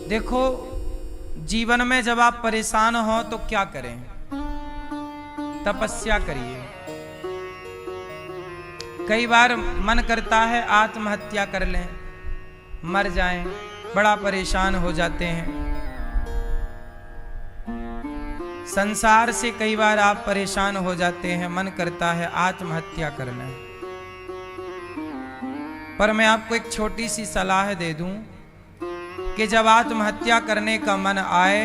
देखो, जीवन में जब आप परेशान हो तो क्या करें? तपस्या करिए। कई बार मन करता है आत्महत्या कर लें, मर जाएं, बड़ा परेशान हो जाते हैं। संसार से कई बार आप परेशान हो जाते हैं, मन करता है आत्महत्या कर लें। पर मैं आपको एक छोटी सी सलाह दे दूं कि जब आत्महत्या करने का मन आए,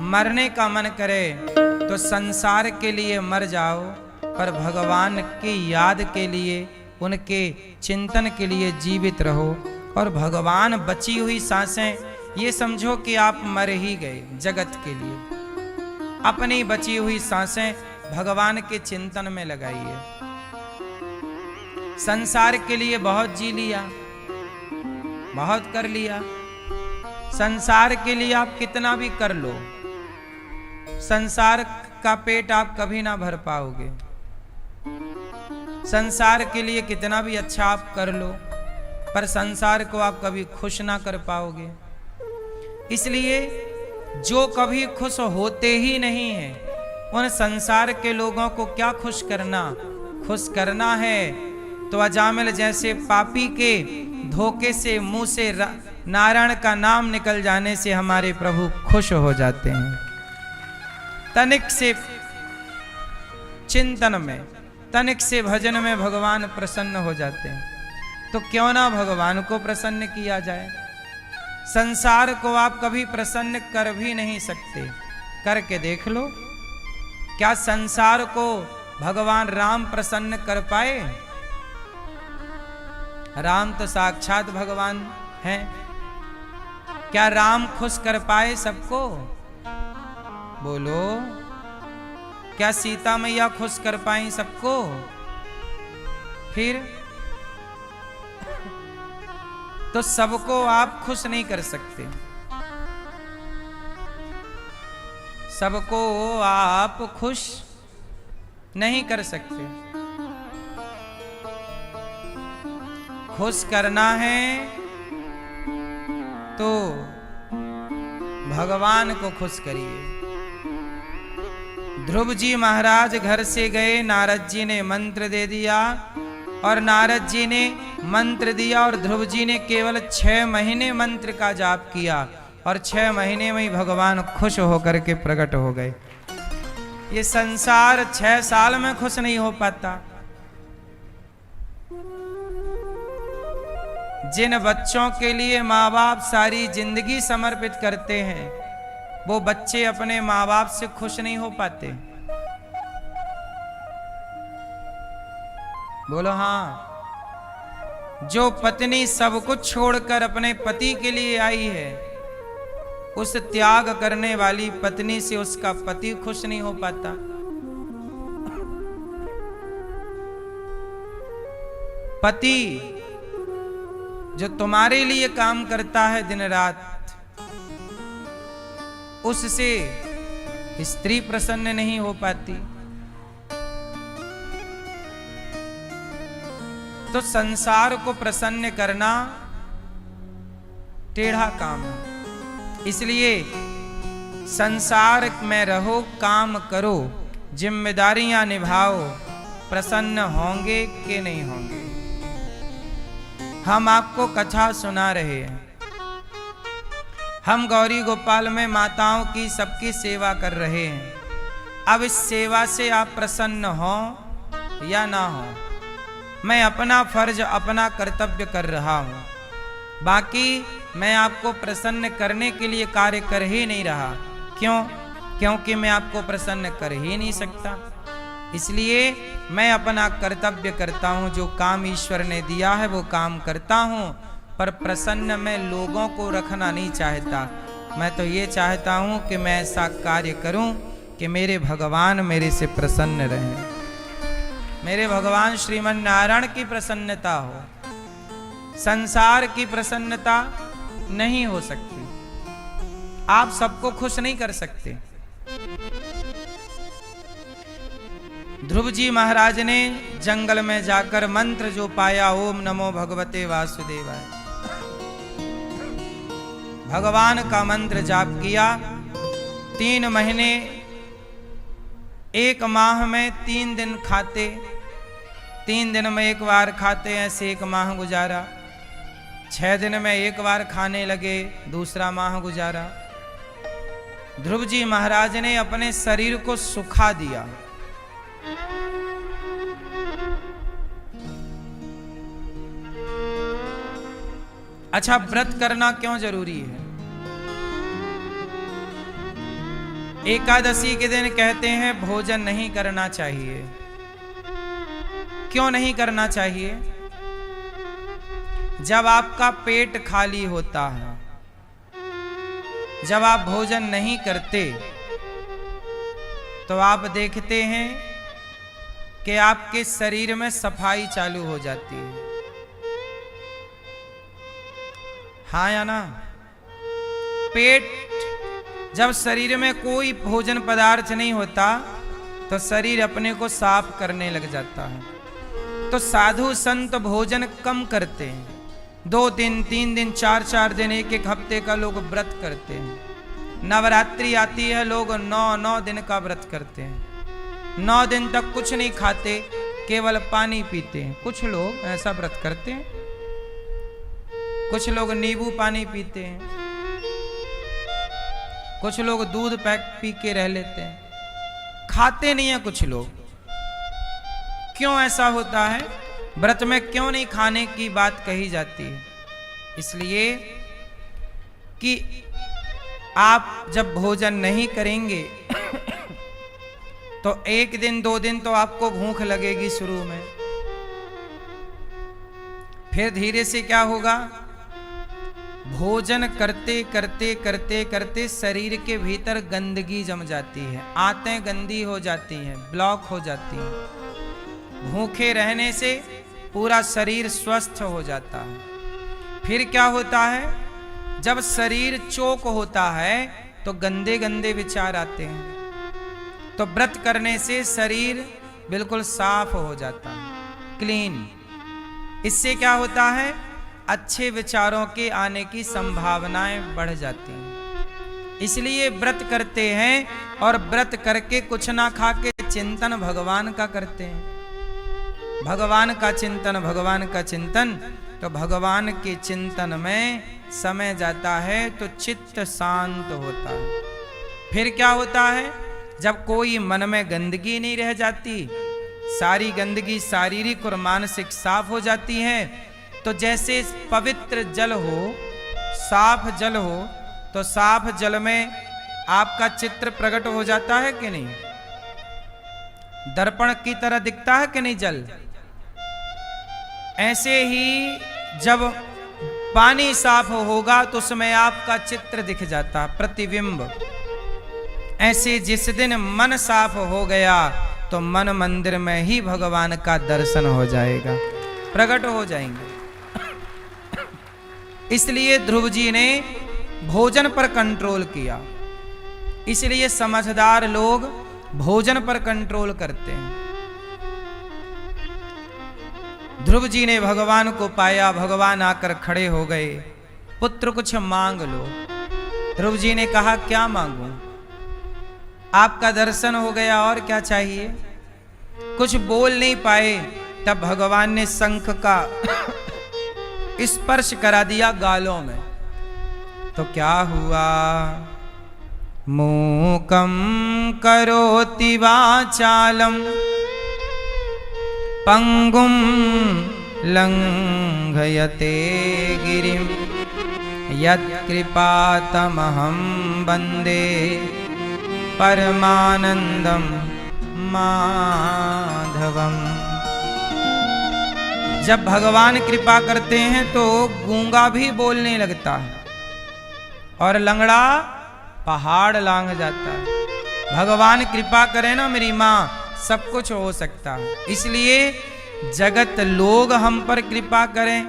मरने का मन करे, तो संसार के लिए मर जाओ, पर भगवान की याद के लिए, उनके चिंतन के लिए जीवित रहो। और भगवान बची हुई सांसें, ये समझो कि आप मर ही गए जगत के लिए। अपनी बची हुई सांसें भगवान के चिंतन में लगाइए। संसार के लिए बहुत जी लिया, बहुत कर लिया। संसार के लिए आप कितना भी कर लो, संसार का पेट आप कभी ना भर पाओगे। संसार के लिए कितना भी अच्छा आप कर लो, पर संसार को आप कभी खुश ना कर पाओगे। इसलिए जो कभी खुश होते ही नहीं है, उन संसार के लोगों को क्या खुश करना? खुश करना है तो अजामिल जैसे पापी के धोखे से, मुंह से नारायण का नाम निकल जाने से हमारे प्रभु खुश हो जाते हैं। तनिक से चिंतन में, तनिक से भजन में भगवान प्रसन्न हो जाते हैं। तो क्यों ना भगवान को प्रसन्न किया जाए? संसार को आप कभी प्रसन्न कर भी नहीं सकते, करके देख लो। क्या संसार को भगवान राम प्रसन्न कर पाए? राम तो साक्षात भगवान हैं। क्या राम खुश कर पाए सबको? बोलो, क्या सीता मैया खुश कर पाई सबको? फिर तो सबको आप खुश नहीं कर सकते। सबको आप खुश नहीं कर सकते। खुश करना है तो भगवान को खुश करिए। ध्रुव जी महाराज घर से गए, नारद जी ने मंत्र दे दिया, और नारद जी ने मंत्र दिया और ध्रुव जी ने केवल 6 महीने मंत्र का जाप किया, और 6 महीने में ही भगवान खुश होकर के प्रकट हो गए। ये संसार 6 साल में खुश नहीं हो पाता। जिन बच्चों के लिए माँ बाप सारी जिंदगी समर्पित करते हैं, वो बच्चे अपने माँ बाप से खुश नहीं हो पाते। बोलो हाँ। जो पत्नी सब कुछ छोड़कर अपने पति के लिए आई है, उस त्याग करने वाली पत्नी से उसका पति खुश नहीं हो पाता। पति जो तुम्हारे लिए काम करता है दिन रात, उससे स्त्री प्रसन्न नहीं हो पाती। तो संसार को प्रसन्न करना टेढ़ा काम है। इसलिए संसार में रहो, काम करो, जिम्मेदारियां निभाओ, प्रसन्न होंगे कि नहीं होंगे? हम आपको कथा सुना रहे हैं। हम गौरी गोपाल में माताओं की सबकी सेवा कर रहे हैं। अब इस सेवा से आप प्रसन्न हो या ना हो, मैं अपना फर्ज, अपना कर्तव्य कर रहा हूं। बाकी मैं आपको प्रसन्न करने के लिए कार्य कर ही नहीं रहा। क्यों? क्योंकि मैं आपको प्रसन्न कर ही नहीं सकता। इसलिए मैं अपना कर्तव्य करता हूं। जो काम ईश्वर ने दिया है वो काम करता हूं, पर प्रसन्न मैं लोगों को रखना नहीं चाहता। मैं तो ये चाहता हूं कि मैं ऐसा कार्य करूं कि मेरे भगवान मेरे से प्रसन्न रहें, मेरे भगवान श्रीमन नारायण की प्रसन्नता हो। संसार की प्रसन्नता नहीं हो सकती। आप सबको खुश नहीं कर सकते। ध्रुव जी महाराज ने जंगल में जाकर मंत्र जो पाया, ओम नमो भगवते वासुदेवाय, भगवान का मंत्र जाप किया। 3 महीने, 1 माह में 3 दिन खाते, 3 दिन में 1 बार खाते, ऐसे 1 माह गुजारा। 6 दिन में 1 बार खाने लगे, दूसरा माह गुजारा। ध्रुव जी महाराज ने अपने शरीर को सुखा दिया। अच्छा, व्रत करना क्यों जरूरी है? एकादशी के दिन कहते हैं भोजन नहीं करना चाहिए। क्यों नहीं करना चाहिए? जब आपका पेट खाली होता है, जब आप भोजन नहीं करते, तो आप देखते हैं कि आपके शरीर में सफाई चालू हो जाती है। हाँ या ना? पेट, जब शरीर में कोई भोजन पदार्थ नहीं होता तो शरीर अपने को साफ करने लग जाता है। तो साधु संत भोजन कम करते हैं। 2 दिन, 3 दिन, 4 दिन, 1 हफ्ते का लोग व्रत करते हैं। नवरात्रि आती है, लोग 9 दिन का व्रत करते हैं। 9 दिन तक कुछ नहीं खाते, केवल पानी पीते हैं। कुछ लोग ऐसा व्रत करते हैं, कुछ लोग नींबू पानी पीते हैं, कुछ लोग दूध पैक पी के रह लेते हैं, खाते नहीं है कुछ लोग। क्यों ऐसा होता है? व्रत में क्यों नहीं खाने की बात कही जाती है? इसलिए कि आप जब भोजन नहीं करेंगे तो 1 दिन 2 दिन तो आपको भूख लगेगी शुरू में, फिर धीरे से क्या होगा? भोजन करते करते करते करते शरीर के भीतर गंदगी जम जाती है, आंतें गंदी हो जाती हैं, ब्लॉक हो जाती हैं। भूखे रहने से पूरा शरीर स्वस्थ हो जाता है। फिर क्या होता है? जब शरीर चोक होता है तो गंदे गंदे विचार आते हैं। तो व्रत करने से शरीर बिल्कुल साफ हो जाता है, क्लीन। इससे क्या होता है? अच्छे विचारों के आने की संभावनाएं बढ़ जाती हैं। इसलिए व्रत करते हैं और व्रत करके कुछ ना खा के चिंतन भगवान का करते हैं। भगवान का चिंतन, भगवान का चिंतन, तो भगवान के चिंतन में समय जाता है तो चित्त शांत होता है। फिर क्या होता है? जब कोई मन में गंदगी नहीं रह जाती, सारी गंदगी शारीरिक और मानसिक साफ हो जाती है। तो जैसे पवित्र जल हो, साफ जल हो, तो साफ जल में आपका चित्र प्रकट हो जाता है कि नहीं? दर्पण की तरह दिखता है कि नहीं जल? ऐसे ही जब पानी साफ होगा तो उसमें आपका चित्र दिख जाता, प्रतिबिंब। ऐसे जिस दिन मन साफ हो गया तो मन मंदिर में ही भगवान का दर्शन हो जाएगा, प्रकट हो जाएंगे। इसलिए ध्रुव जी ने भोजन पर कंट्रोल किया। इसलिए समझदार लोग भोजन पर कंट्रोल करते हैं। ध्रुव जी ने भगवान को पाया, भगवान आकर खड़े हो गए। पुत्र कुछ मांग लो। ध्रुव जी ने कहा क्या मांगूं? आपका दर्शन हो गया, और क्या चाहिए? कुछ बोल नहीं पाए, तब भगवान ने शंख का स्पर्श करा दिया गालों में। तो क्या हुआ? मूकं करोति वाचालम पंगुम लंघयते गिरिम यत्कृपातमहं वन्दे परमानंदम माधवम। जब भगवान कृपा करते हैं तो गूंगा भी बोलने लगता है और लंगड़ा पहाड़ लांघ जाता है। भगवान कृपा करे ना मेरी माँ, सब कुछ हो सकता है। इसलिए जगत लोग हम पर कृपा करें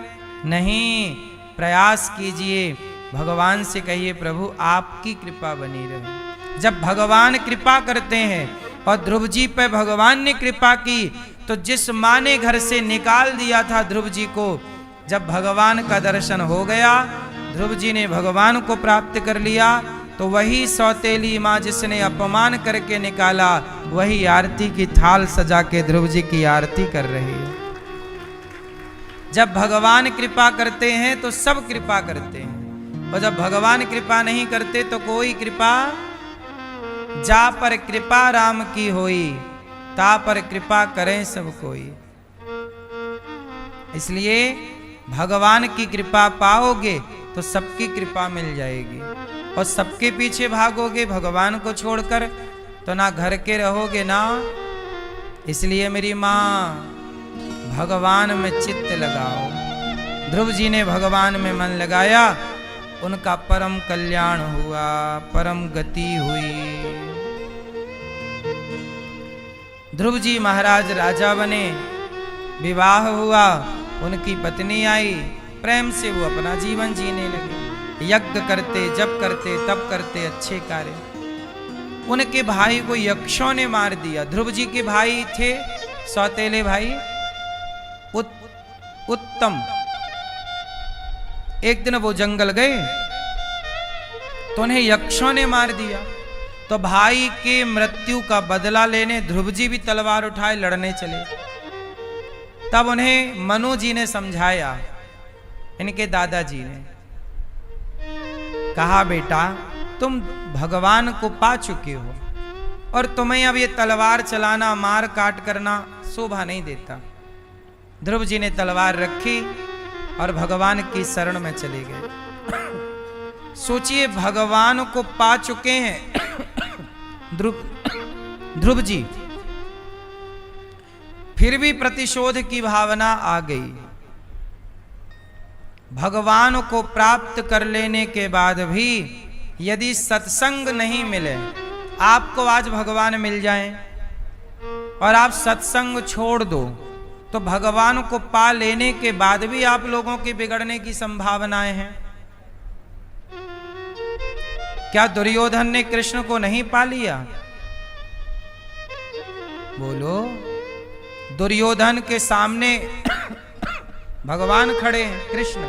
नहीं, प्रयास कीजिए, भगवान से कहिए प्रभु आपकी कृपा बनी रहे। जब भगवान कृपा करते हैं, और ध्रुव जी पे भगवान ने कृपा की, तो जिस माँ ने घर से निकाल दिया था ध्रुव जी को, जब भगवान का दर्शन हो गया, ध्रुव जी ने भगवान को प्राप्त कर लिया, तो वही सौतेली माँ जिसने अपमान करके निकाला, वही आरती की थाल सजा के ध्रुव जी की आरती कर रही है। जब भगवान कृपा करते हैं तो सब कृपा करते हैं, और जब भगवान कृपा नहीं करते तो कोई कृपा, जा पर कृपा राम की होई, ता पर कृपा करें सब कोई। इसलिए भगवान की कृपा पाओगे तो सबकी कृपा मिल जाएगी, और सबके पीछे भागोगे भगवान को छोड़कर तो ना घर के रहोगे ना। इसलिए मेरी माँ, भगवान में चित्त लगाओ। ध्रुव जी ने भगवान में मन लगाया, उनका परम कल्याण हुआ, परम गति हुई। ध्रुव जी महाराज राजा बने, विवाह हुआ, उनकी पत्नी आई, प्रेम से वो अपना जीवन जीने लगे। यज्ञ करते, जप करते, तप करते, अच्छे कार्य। उनके भाई को यक्षों ने मार दिया। ध्रुव जी के भाई थे सौतेले भाई उत्तम। एक दिन वो जंगल गए तो उन्हें यक्षों ने मार दिया। तो भाई के मृत्यु का बदला लेने ध्रुव जी भी तलवार उठाए लड़ने चले। तब उन्हें मनु जी ने समझाया, इनके दादाजी ने कहा, बेटा तुम भगवान को पा चुके हो और तुम्हें अब ये तलवार चलाना, मार काट करना शोभा नहीं देता। ध्रुव जी ने तलवार रखी और भगवान की शरण में चले गए। सोचिए, भगवान को पा चुके हैं ध्रुव जी, फिर भी प्रतिशोध की भावना आ गई। भगवान को प्राप्त कर लेने के बाद भी यदि सत्संग नहीं मिले, आपको आज भगवान मिल जाएं और आप सत्संग छोड़ दो, तो भगवान को पा लेने के बाद भी आप लोगों के बिगड़ने की संभावनाएं हैं। क्या दुर्योधन ने कृष्ण को नहीं पा लिया? बोलो। दुर्योधन के सामने भगवान खड़े हैं, कृष्ण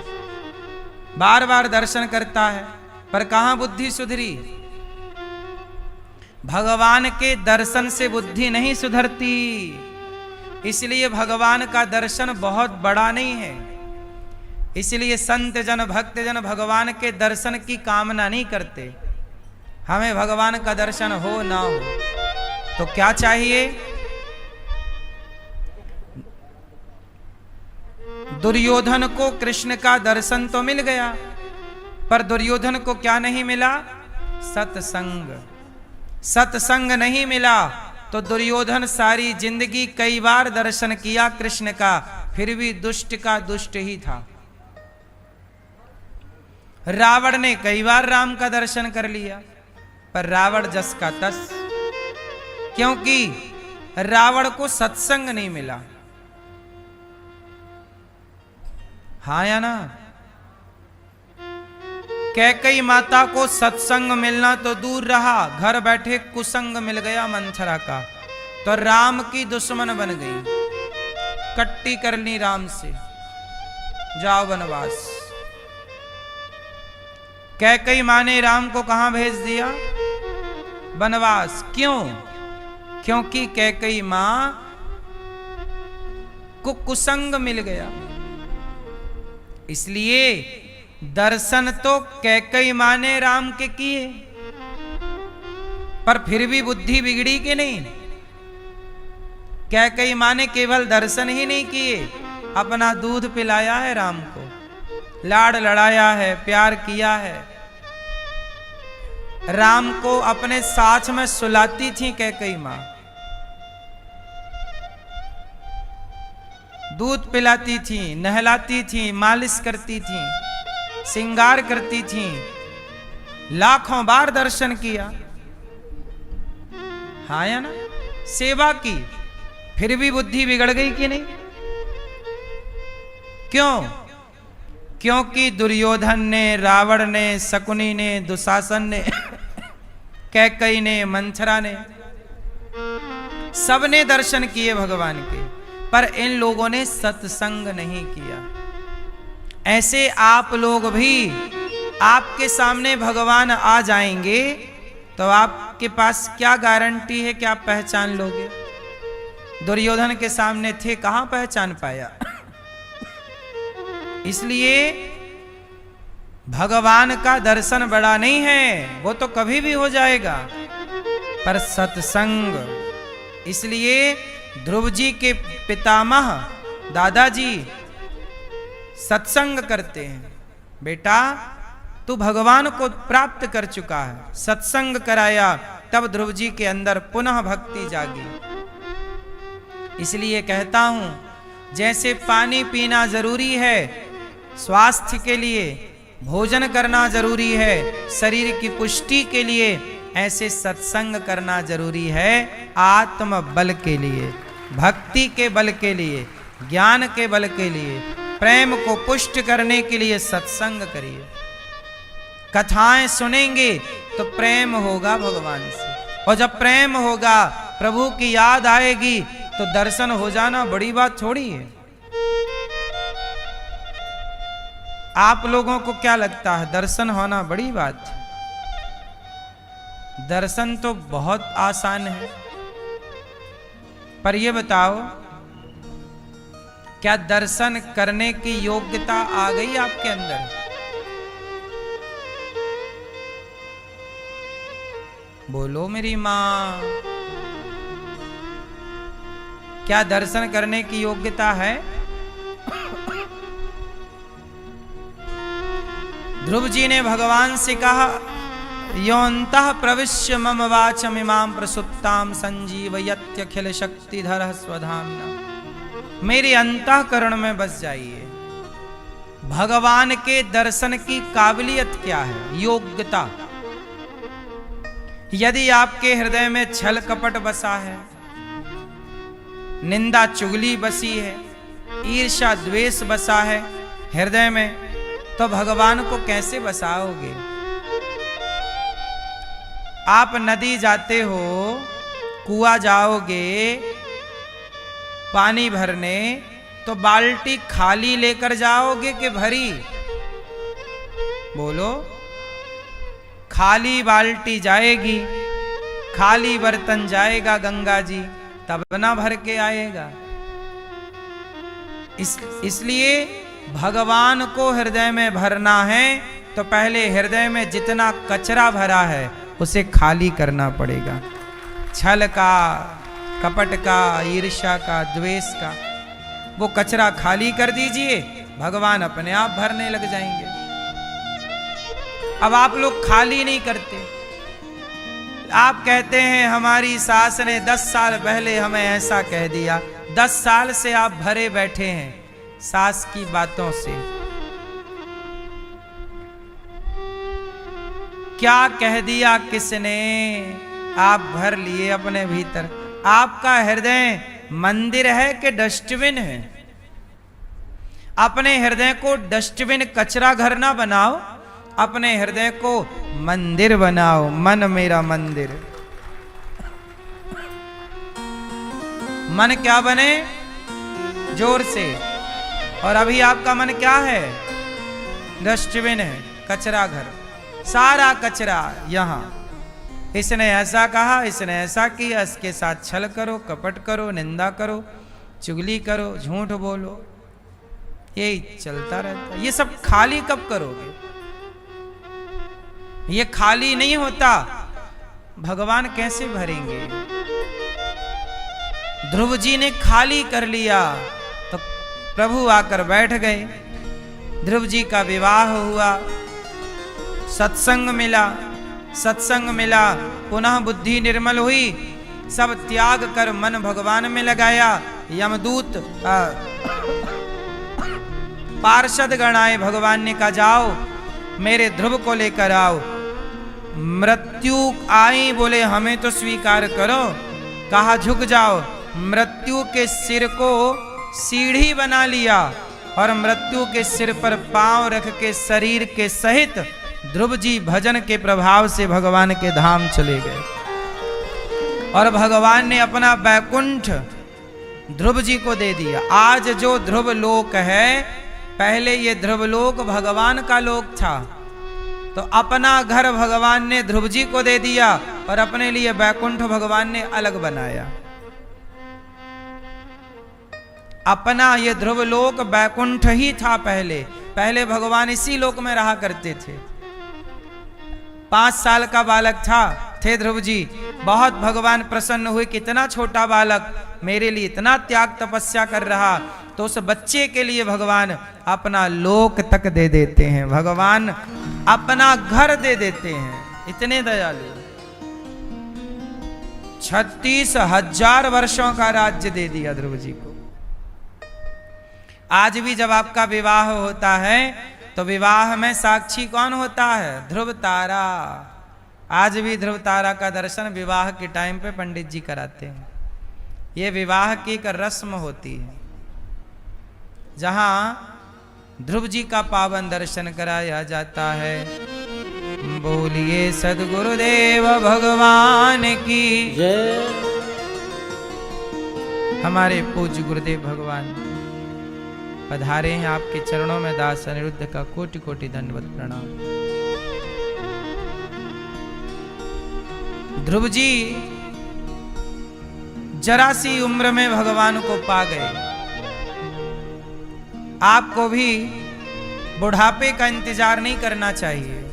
बार बार दर्शन करता है, पर कहां बुद्धि सुधरी? भगवान के दर्शन से बुद्धि नहीं सुधरती। इसलिए भगवान का दर्शन बहुत बड़ा नहीं है। इसलिए संत जन, भक्त जन भगवान के दर्शन की कामना नहीं करते। हमें भगवान का दर्शन हो ना हो तो क्या चाहिए? दुर्योधन को कृष्ण का दर्शन तो मिल गया, पर दुर्योधन को क्या नहीं मिला? सत्संग। सत्संग नहीं मिला तो दुर्योधन सारी जिंदगी कई बार दर्शन किया कृष्ण का, फिर भी दुष्ट का दुष्ट ही था। रावण ने कई बार राम का दर्शन कर लिया, पर रावण जस का तस, क्योंकि रावण को सत्संग नहीं मिला। हाँ या ना? कैकई माता को सत्संग मिलना तो दूर रहा, घर बैठे कुसंग मिल गया मंथरा का, तो राम की दुश्मन बन गई। कट्टी कर ली राम से, जाओ वनवास। कैकई माँ ने राम को कहां भेज दिया? वनवास। क्यों? क्योंकि कैकई मां को कुसंग मिल गया। इसलिए दर्शन तो कैकई मां ने राम के किए, पर फिर भी बुद्धि बिगड़ी कि नहीं? कैकई मां ने केवल दर्शन ही नहीं किए, अपना दूध पिलाया है राम को, लाड़ लड़ाया है, प्यार किया है। राम को अपने साथ में सुलाती थी कैकई मां, दूध पिलाती थी, नहलाती थी, मालिश करती थी, श्रृंगार करती थी, लाखों बार दर्शन किया। हाँ या ना? सेवा की, फिर भी बुद्धि बिगड़ गई कि नहीं? क्यों? क्योंकि दुर्योधन ने, रावण ने, शकुनी ने, दुशासन ने, कैकई ने, मंथरा ने, सबने दर्शन किए भगवान के, पर इन लोगों ने सत्संग नहीं किया। ऐसे आप लोग भी आपके सामने भगवान आ जाएंगे तो आपके पास क्या गारंटी है कि आप पहचान लोगे? दुर्योधन के सामने थे, कहां पहचान पाया? इसलिए भगवान का दर्शन बड़ा नहीं है, वो तो कभी भी हो जाएगा, पर सत्संग। इसलिए ध्रुव जी के पितामह दादाजी सत्संग करते हैं। बेटा तू भगवान को प्राप्त कर चुका है, सत्संग कराया, तब ध्रुव जी के अंदर पुनः भक्ति जागी। इसलिए कहता हूं, जैसे पानी पीना जरूरी है स्वास्थ्य के लिए, भोजन करना जरूरी है शरीर की पुष्टि के लिए, ऐसे सत्संग करना जरूरी है आत्म बल के लिए, भक्ति के बल के लिए, ज्ञान के बल के लिए, प्रेम को पुष्ट करने के लिए सत्संग करिए। कथाएं सुनेंगे तो प्रेम होगा भगवान से, और जब प्रेम होगा, प्रभु की याद आएगी, तो दर्शन हो जाना बड़ी बात थोड़ी है। आप लोगों को क्या लगता है दर्शन होना बड़ी बात है? दर्शन तो बहुत आसान है, पर ये बताओ क्या दर्शन करने की योग्यता आ गई आपके अंदर? बोलो मेरी मां, क्या दर्शन करने की योग्यता है? ध्रुव जी ने भगवान से कहा, योऽन्तः प्रविश्य मम वाचमिमां प्रसुप्तां संजीवयत्यखिल शक्तिधरः स्वधाम्ना। मेरे अंतःकरण में बस जाइए। भगवान के दर्शन की काबिलियत क्या है, योग्यता? यदि आपके हृदय में छल कपट बसा है, निंदा चुगली बसी है, ईर्ष्या द्वेष बसा है हृदय में, तो भगवान को कैसे बसाओगे? आप नदी जाते हो, कुआं जाओगे पानी भरने, तो बाल्टी खाली लेकर जाओगे कि भरी? बोलो। खाली बाल्टी जाएगी, खाली बर्तन जाएगा गंगा जी, तब ना भर के आएगा। इसलिए भगवान को हृदय में भरना है तो पहले हृदय में जितना कचरा भरा है उसे खाली करना पड़ेगा। छल का, कपट का, ईर्ष्या का, द्वेष का, वो कचरा खाली कर दीजिए, भगवान अपने आप भरने लग जाएंगे। अब आप लोग खाली नहीं करते। आप कहते हैं हमारी सास ने 10 साल पहले हमें ऐसा कह दिया। 10 साल से आप भरे बैठे हैं सास की बातों से। क्या कह दिया किसने, आप भर लिए अपने भीतर। आपका हृदय मंदिर है कि डस्टबिन है? अपने हृदय को डस्टबिन कचरा घर ना बनाओ, अपने हृदय को मंदिर बनाओ। मन मेरा मंदिर। मन क्या बने? जोर से। और अभी आपका मन क्या है? डस्टबिन है, कचरा घर। सारा कचरा यहां। इसने ऐसा कहा, इसने ऐसा किया, इसके साथ छल करो, कपट करो, निंदा करो, चुगली करो, झूठ बोलो, यही चलता रहता है। ये सब खाली कब करोगे? ये खाली नहीं होता, भगवान कैसे भरेंगे? ध्रुव जी ने खाली कर लिया तो प्रभु आकर बैठ गए। ध्रुव जी का विवाह हुआ, सत्संग मिला, सत्संग मिला, पुनः बुद्धि निर्मल हुई, सब त्याग कर मन भगवान में लगाया। यमदूत पार्षद गण आए, भगवान ने कहा जाओ मेरे ध्रुव को लेकर आओ। मृत्यु आई, बोले हमें तो स्वीकार करो। कहा झुक जाओ। मृत्यु के सिर को सीढ़ी बना लिया और मृत्यु के सिर पर पांव रख के शरीर के सहित ध्रुव जी भजन के प्रभाव से भगवान के धाम चले गए। और भगवान ने अपना बैकुंठ ध्रुव जी को दे दिया। आज जो ध्रुव लोक है, पहले ये ध्रुव लोक भगवान का लोक था। तो अपना घर भगवान ने ध्रुव जी को दे दिया और अपने लिए बैकुंठ भगवान ने अलग बनाया। अपना ये ध्रुव लोक बैकुंठ ही था पहले भगवान इसी लोक में रहा करते थे। 5 साल का बालक थे ध्रुव जी। बहुत भगवान प्रसन्न हुए, कितना छोटा बालक मेरे लिए इतना त्याग तपस्या कर रहा। तो उस बच्चे के लिए भगवान अपना लोक तक दे देते हैं, भगवान अपना घर दे देते हैं, इतने दयालु। 36,000 वर्षों का राज्य दे दिया ध्रुव जी को। आज भी जब आपका विवाह होता है तो विवाह में साक्षी कौन होता है? ध्रुव तारा। आज भी ध्रुव तारा का दर्शन विवाह के टाइम पे पंडित जी कराते हैं। ये विवाह की एक रस्म होती है जहां ध्रुव जी का पावन दर्शन कराया जाता है। बोलिए सद्गुरुदेव भगवान की जय। हमारे पूज्य गुरुदेव भगवान पधारे हैं आपके चरणों में, दास अनिरुद्ध का कोटि कोटि दंडवत प्रणाम। ध्रुव जी जरा सी उम्र में भगवान को पा गए। आपको भी बुढ़ापे का इंतजार नहीं करना चाहिए।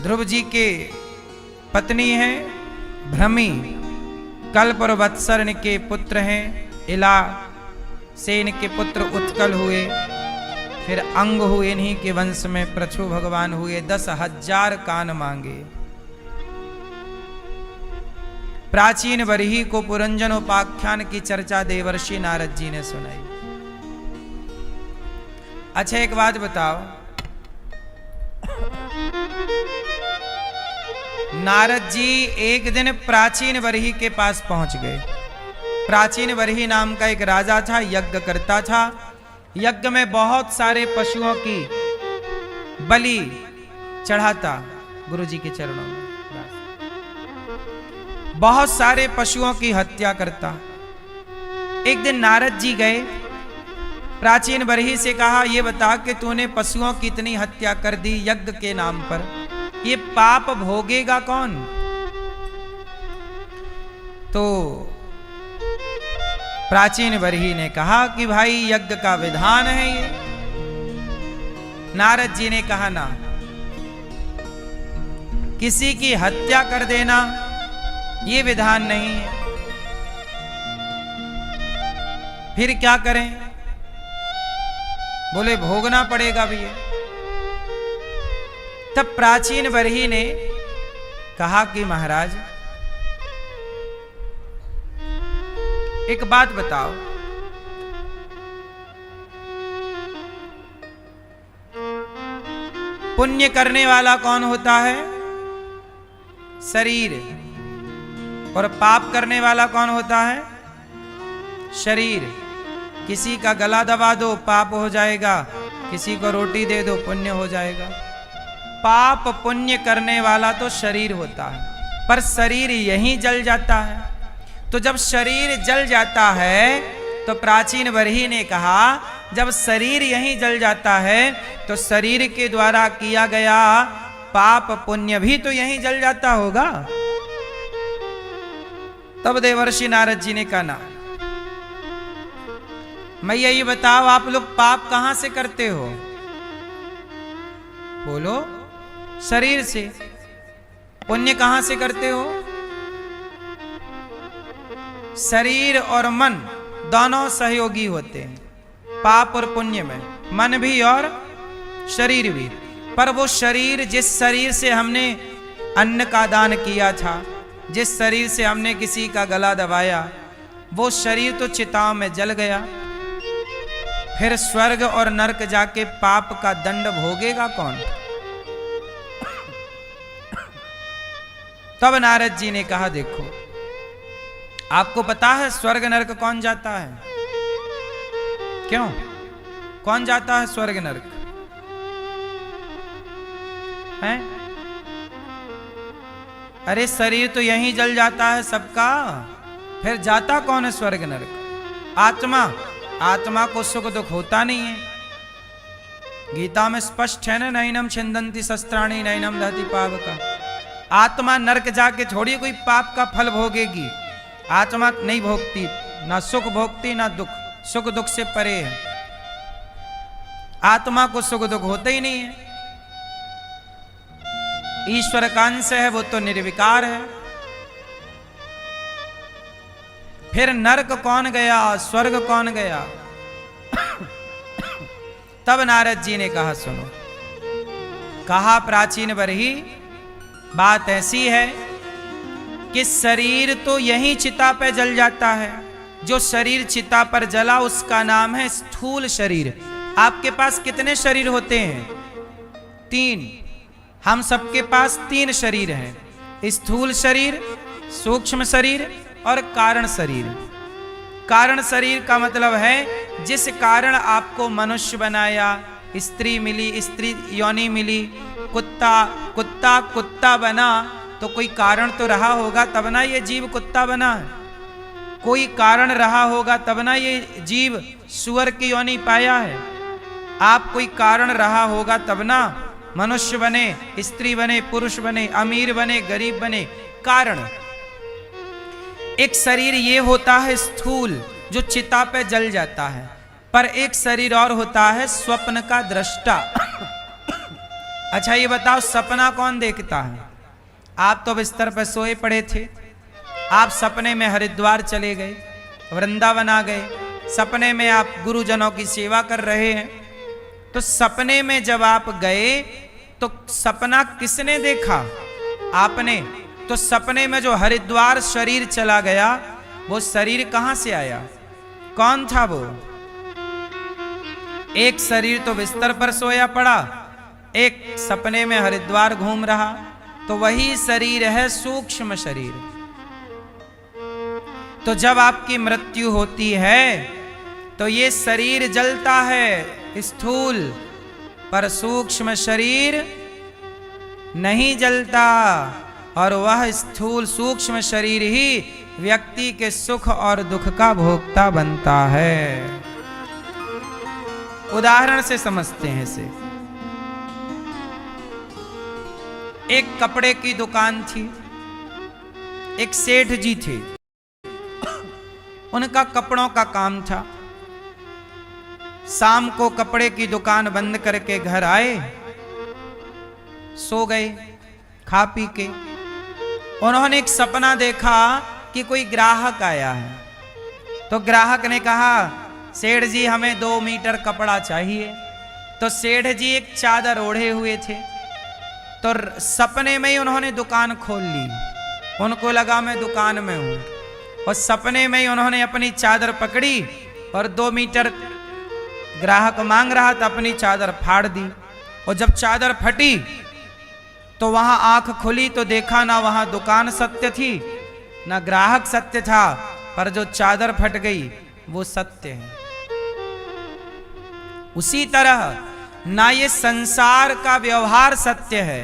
ध्रुव जी के पत्नी हैं भ्रमी, कल्प और वत्सर के पुत्र हैं। इला से इनके पुत्र उत्कल हुए, फिर अंग हुए इन्हीं के वंश में प्रछु भगवान हुए। 10,000 कान मांगे। प्राचीन बरही को पुरंजन उपाख्यान की चर्चा देवर्षि नारद जी ने सुनाई। अच्छा एक बात बताओ, नारद जी एक दिन प्राचीन बरही के पास पहुंच गए। प्राचीन बरही नाम का एक राजा था, यज्ञ करता था। यज्ञ में बहुत सारे पशुओं की बलि चढ़ाता गुरु जी के चरणों में। बहुत सारे पशुओं की हत्या करता। एक दिन नारद जी गए, प्राचीन बरही से कहा, ये बता कि तूने पशुओं की इतनी हत्या कर दी यज्ञ के नाम पर, ये पाप भोगेगा कौन? तो प्राचीन बरही ने कहा कि भाई यज्ञ का विधान है ये। नारद जी ने कहा ना, किसी की हत्या कर देना ये विधान नहीं है। फिर क्या करें? बोले भोगना पड़ेगा भी ये। तब प्राचीन बरही ने कहा कि महाराज एक बात बताओ, पुण्य करने वाला कौन होता है? शरीर। और पाप करने वाला कौन होता है? शरीर। किसी का गला दबा दो पाप हो जाएगा, किसी को रोटी दे दो पुण्य हो जाएगा। पाप पुण्य करने वाला तो शरीर होता है, पर शरीर यहीं जल जाता है। तो जब शरीर जल जाता है तो प्राचीन बरही ने कहा, जब शरीर यहीं जल जाता है तो शरीर के द्वारा किया गया पाप पुण्य भी तो यहीं जल जाता होगा। तब देवर्षि नारद जी ने कहा, ना मैया ये बताओ आप लोग पाप कहां से करते हो? बोलो शरीर से। पुण्य कहां से करते हो? शरीर और मन दोनों सहयोगी होते हैं पाप और पुण्य में, मन भी और शरीर भी। पर वो शरीर, जिस शरीर से हमने अन्न का दान किया था, जिस शरीर से हमने किसी का गला दबाया, वो शरीर तो चिताओं में जल गया। फिर स्वर्ग और नरक जाके पाप का दंड भोगेगा कौन? तब नारद जी ने कहा, देखो आपको पता है स्वर्ग नरक कौन जाता है? क्यों? कौन जाता है स्वर्ग नरक? हैं? अरे शरीर तो यहीं जल जाता है सबका, फिर जाता कौन है स्वर्ग नरक? आत्मा। आत्मा को सुख दुख होता नहीं है। गीता में स्पष्ट है ना, नैनम छिंदंती शस्त्राणी नैनम दहति पावका। आत्मा नरक जाके थोड़ी कोई पाप का फल भोगेगी। आत्मा नहीं भोगती, ना सुख भोगती ना दुख, सुख दुख से परे है। आत्मा को सुख दुख होता ही नहीं है। ईश्वर का अंश है, वो तो निर्विकार है। फिर नरक कौन गया, स्वर्ग कौन गया? तब नारद जी ने कहा, सुनो, कहा प्राचीन बरही, बात ऐसी है कि शरीर तो यहीं चिता पे जल जाता है। जो शरीर चिता पर जला उसका नाम है स्थूल शरीर। आपके पास कितने शरीर होते हैं? 3। हम सबके पास 3 शरीर हैं, स्थूल शरीर, सूक्ष्म शरीर और कारण शरीर। कारण शरीर का मतलब है जिस कारण आपको मनुष्य बनाया, स्त्री मिली, स्त्री योनि मिली, कुत्ता बना, तो कोई कारण तो रहा होगा तब ना ये जीव कुत्ता बना है। कोई कारण रहा होगा तब ना ये जीव सुअर की योनि पाया है। आप कोई कारण रहा होगा तब ना मनुष्य बने, स्त्री बने, पुरुष बने, अमीर बने, गरीब बने। कारण एक शरीर ये होता है स्थूल, जो चिता पे जल जाता है, पर एक शरीर और होता है स्वप्न का दृष्टा। अच्छा ये बताओ, सपना कौन देखता है? आप तो बिस्तर पर सोए पड़े थे, आप सपने में हरिद्वार चले गए, वृंदावन आ गए, सपने में आप गुरुजनों की सेवा कर रहे हैं। तो सपने में जब आप गए तो सपना किसने देखा? आपने। तो सपने में जो हरिद्वार शरीर चला गया, वो शरीर कहां से आया? कौन था वो? एक शरीर तो बिस्तर पर सोया पड़ा, एक सपने में हरिद्वार घूम रहा। तो वही शरीर है सूक्ष्म शरीर। तो जब आपकी मृत्यु होती है तो ये शरीर जलता है स्थूल, पर सूक्ष्म शरीर नहीं जलता। और वह स्थूल सूक्ष्म शरीर ही व्यक्ति के सुख और दुख का भोक्ता बनता है। उदाहरण से समझते हैं इसे। एक कपड़े की दुकान थी, एक सेठ जी थे, उनका कपड़ों का काम था। शाम को कपड़े की दुकान बंद करके घर आए, सो गए खा पी के। उन्होंने एक सपना देखा कि कोई ग्राहक आया है। तो ग्राहक ने कहा, सेठ जी हमें 2 मीटर कपड़ा चाहिए। तो सेठ जी एक चादर ओढ़े हुए थे, तो सपने में ही उन्होंने दुकान खोल ली। उनको लगा मैं दुकान में हूं, और सपने में ही उन्होंने अपनी चादर पकड़ी और 2 मीटर ग्राहक मांग रहा था, अपनी चादर फाड़ दी। और जब चादर फटी तो वहां आंख खुली तो देखा ना वहां दुकान सत्य थी, ना ग्राहक सत्य था, पर जो चादर फट गई वो सत्य है। उसी तरह ना ये संसार का व्यवहार सत्य है,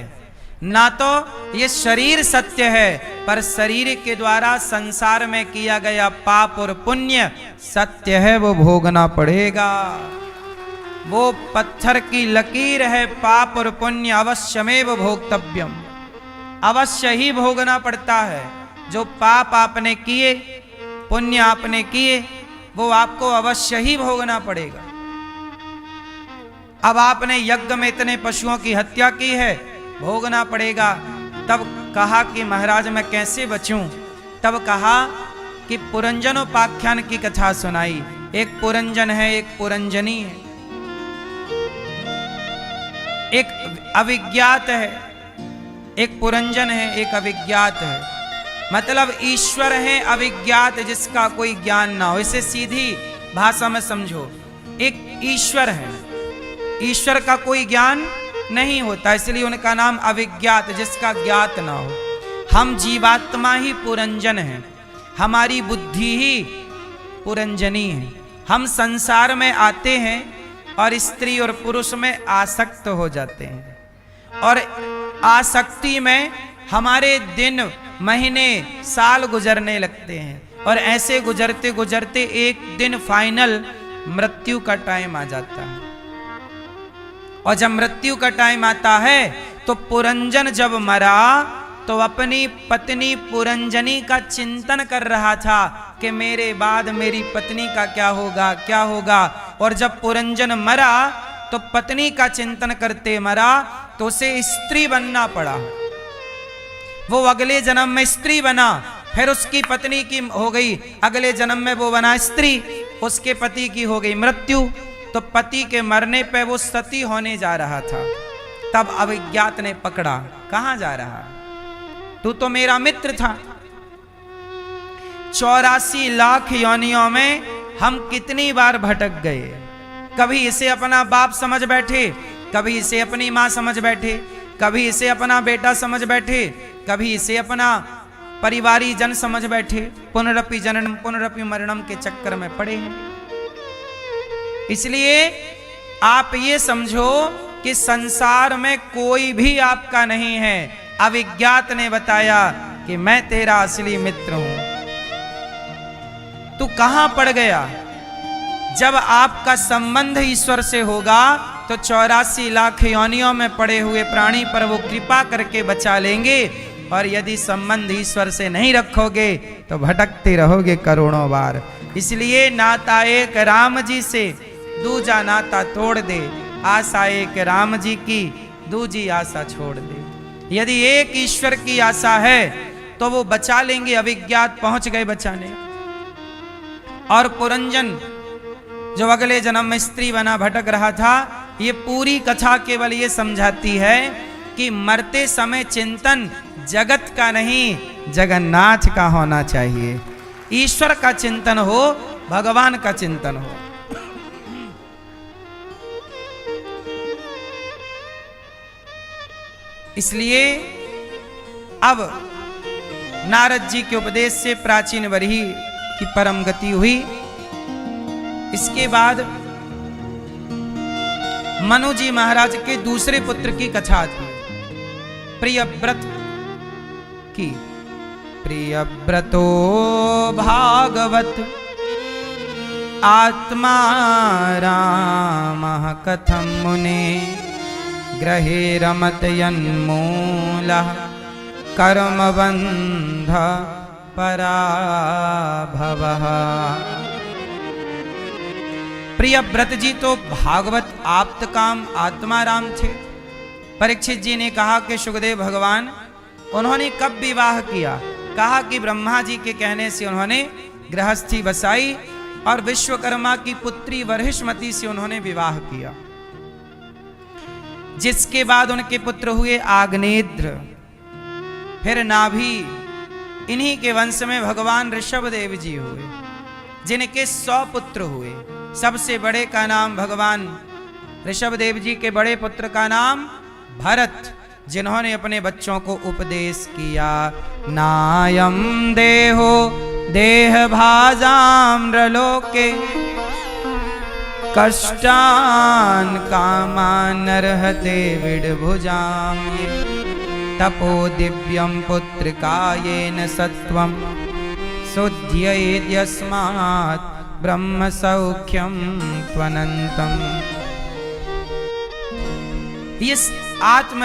ना तो ये शरीर सत्य है, पर शरीर के द्वारा संसार में किया गया पाप और पुण्य सत्य है, वो भोगना पड़ेगा। वो पत्थर की लकीर है, पाप और पुण्य अवश्यमेव भोक्तव्यम, अवश्य ही भोगना पड़ता है। जो पाप आपने किए, पुण्य आपने किए, वो आपको अवश्य ही भोगना पड़ेगा। अब आपने यज्ञ में इतने पशुओं की हत्या की है, भोगना पड़ेगा। तब कहा कि महाराज मैं कैसे बचूं? तब कहा कि पुरंजनोपाख्यान की कथा सुनाई। एक पुरंजन है, एक पुरंजनी है, एक अविज्ञात है, एक पुरंजन है, एक अविज्ञात है। मतलब ईश्वर है अविज्ञात, जिसका कोई ज्ञान ना हो। इसे सीधी भाषा में समझो, एक ईश्वर है, ईश्वर का कोई ज्ञान नहीं होता, इसलिए उनका नाम अविज्ञात, जिसका ज्ञात ना हो। हम जीवात्मा ही पुरंजन हैं, हमारी बुद्धि ही पुरंजनी है। हम संसार में आते हैं और स्त्री और पुरुष में आसक्त हो जाते हैं, और आसक्ति में हमारे दिन, महीने, साल गुजरने लगते हैं, और ऐसे गुजरते गुजरते एक दिन फाइनल मृत्यु का टाइम आ जाता है। और जब मृत्यु का टाइम आता है तो पुरंजन जब मरा तो अपनी पत्नी पुरंजनी का चिंतन कर रहा था कि मेरे बाद मेरी पत्नी का क्या होगा क्या होगा। और जब पुरंजन मरा तो पत्नी का चिंतन करते मरा तो उसे स्त्री बनना पड़ा। वो अगले जन्म में स्त्री बना, फिर उसकी पत्नी की हो गई, अगले जन्म में वो बना स्त्री, उसके पति की हो गई मृत्यु। तो पति के मरने पे वो सती होने जा रहा था। तब अभिज्ञात ने पकड़ा, कहां जा रहा, तू तो मेरा मित्र था। 84 लाख योनियों में हम कितनी बार भटक गए। कभी इसे अपना बाप समझ बैठे, कभी इसे अपनी मां समझ बैठे, कभी इसे अपना बेटा समझ बैठे, कभी इसे अपना परिवारी जन समझ बैठे। पुनरपि जननम पुनरपि मरणम के चक्कर में पड़े हैं। इसलिए आप ये समझो कि संसार में कोई भी आपका नहीं है। अविज्ञात ने बताया कि मैं तेरा असली मित्र हूं। तू कहां पड़ गया? जब आपका संबंध ईश्वर से होगा तो 84 लाख योनियों में पड़े हुए प्राणी पर वो कृपा करके बचा लेंगे। और यदि संबंध ईश्वर से नहीं रखोगे तो भटकते रहोगे करोड़ों बार। इसलिए नाता एक राम जी से दूजा नाता तोड़ दे, आशा एक राम जी की दूजी आशा छोड़ दे। यदि एक ईश्वर की आशा है तो वो बचा लेंगे। अविज्ञात पहुंच गए बचाने। और पुरंजन जो अगले जन्म में स्त्री बना भटक रहा था, ये पूरी कथा केवल ये समझाती है कि मरते समय चिंतन जगत का नहीं जगन्नाथ का होना चाहिए। ईश्वर का चिंतन हो, भगवान का चिंतन हो। इसलिए अब नारद जी के उपदेश से प्राचीन वरही की परम गति हुई। इसके बाद मनु जी महाराज के दूसरे पुत्र की कथा थी, प्रियव्रत की। प्रियव्रतो भागवत आत्मा रामः कथं मुने ग्रहे रमत यन्मूलः कर्मबन्ध पराभवः। प्रियव्रत जी तो भागवत आप्त काम आत्माराम थे। परीक्षित जी ने कहा कि सुखदेव भगवान उन्होंने कब विवाह किया? कहा कि ब्रह्मा जी के कहने से उन्होंने गृहस्थी बसाई और विश्वकर्मा की पुत्री वर्हिष्मती से उन्होंने विवाह किया, जिसके बाद उनके पुत्र हुए आग्नेत्र, फिर नाभि। इन्हीं के वंश में भगवान ऋषभदेव जी हुए, जिनके 100 पुत्र हुए। सबसे बड़े का नाम भगवान ऋषभदेव जी के बड़े पुत्र का नाम भरत, जिन्होंने अपने बच्चों को उपदेश किया। नायम देहो देह भाजाम नृलोके कष्टान कामान नरहते विडभुजाम। तपो दिव्यम पुत्र कायेन सत्वम शुद्ध्येत् यस्मात् ब्रह्म सौख्यम त्वनंतम। इस आत्म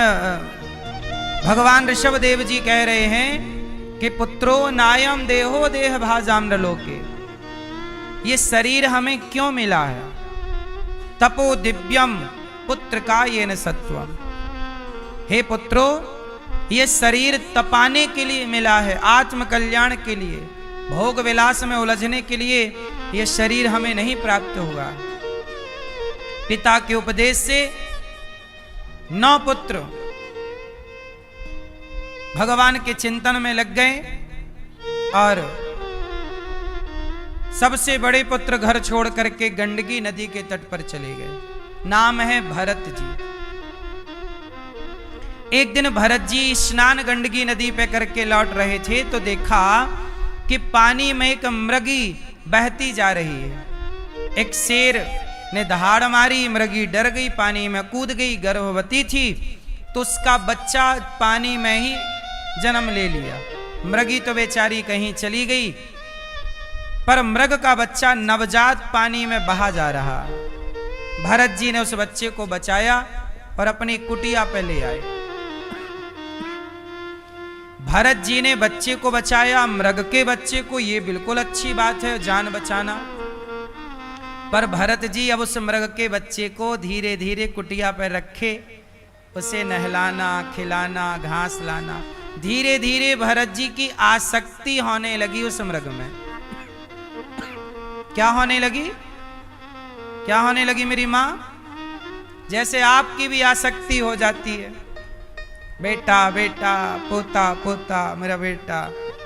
भगवान ऋषभदेव जी कह रहे हैं कि पुत्रो नायम देहो देह भाजाम नृलोके। ये शरीर हमें क्यों मिला है? तपो दिव्यम पुत्र कायेन सत्वम। हे पुत्रो, ये शरीर तपाने के लिए मिला है, आत्म कल्याण के लिए। भोग विलास में उलझने के लिए ये शरीर हमें नहीं प्राप्त हुआ। पिता के उपदेश से 9 पुत्र भगवान के चिंतन में लग गए और सबसे बड़े पुत्र घर छोड़ करके गंडकी नदी के तट पर चले गए। नाम है भरत जी। एक दिन भरत जी स्नान गंडकी नदी पे करके लौट रहे थे तो देखा कि पानी में एक मृगी बहती जा रही है। एक शेर ने दहाड़ मारी, मृगी डर गई, पानी में कूद गई, गर्भवती थी तो उसका बच्चा पानी में ही जन्म ले लिया। मृगी तो बेचारी कहीं चली गई, पर मृग का बच्चा नवजात पानी में बहा जा रहा। भरत जी ने उस बच्चे को बचाया और अपनी कुटिया पे ले आए। भरत जी ने बच्चे को बचाया, मृग के बच्चे को, ये बिल्कुल अच्छी बात है जान बचाना। पर भरत जी अब उस मृग के बच्चे को धीरे धीरे कुटिया पर रखे, उसे नहलाना खिलाना घास लाना। धीरे धीरे भरत जी की आसक्ति होने लगी उस मृग में। क्या होने लगी? क्या होने लगी मेरी माँ? जैसे आपकी भी आसक्ति हो जाती है, बेटा बेटा, पोता पोता, मेरा बेटा,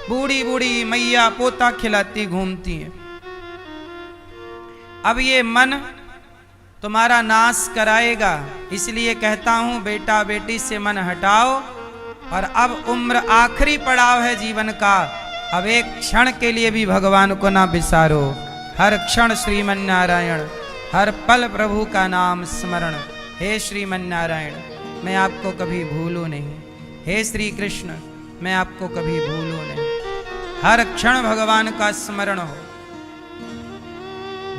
बूढ़ी बूढ़ी मैया पोता खिलाती घूमती है। अब ये मन तुम्हारा नाश कराएगा, इसलिए कहता हूं बेटा बेटी से मन हटाओ। और अब उम्र आखिरी पड़ाव है जीवन का, अब एक क्षण के लिए भी भगवान को ना बिसारो। हर क्षण श्रीमन नारायण, हर पल प्रभु का नाम स्मरण। हे श्रीमन नारायण, मैं आपको कभी भूलूं नहीं। हे श्री कृष्ण, मैं आपको कभी भूलूं नहीं। हर क्षण भगवान का स्मरण हो।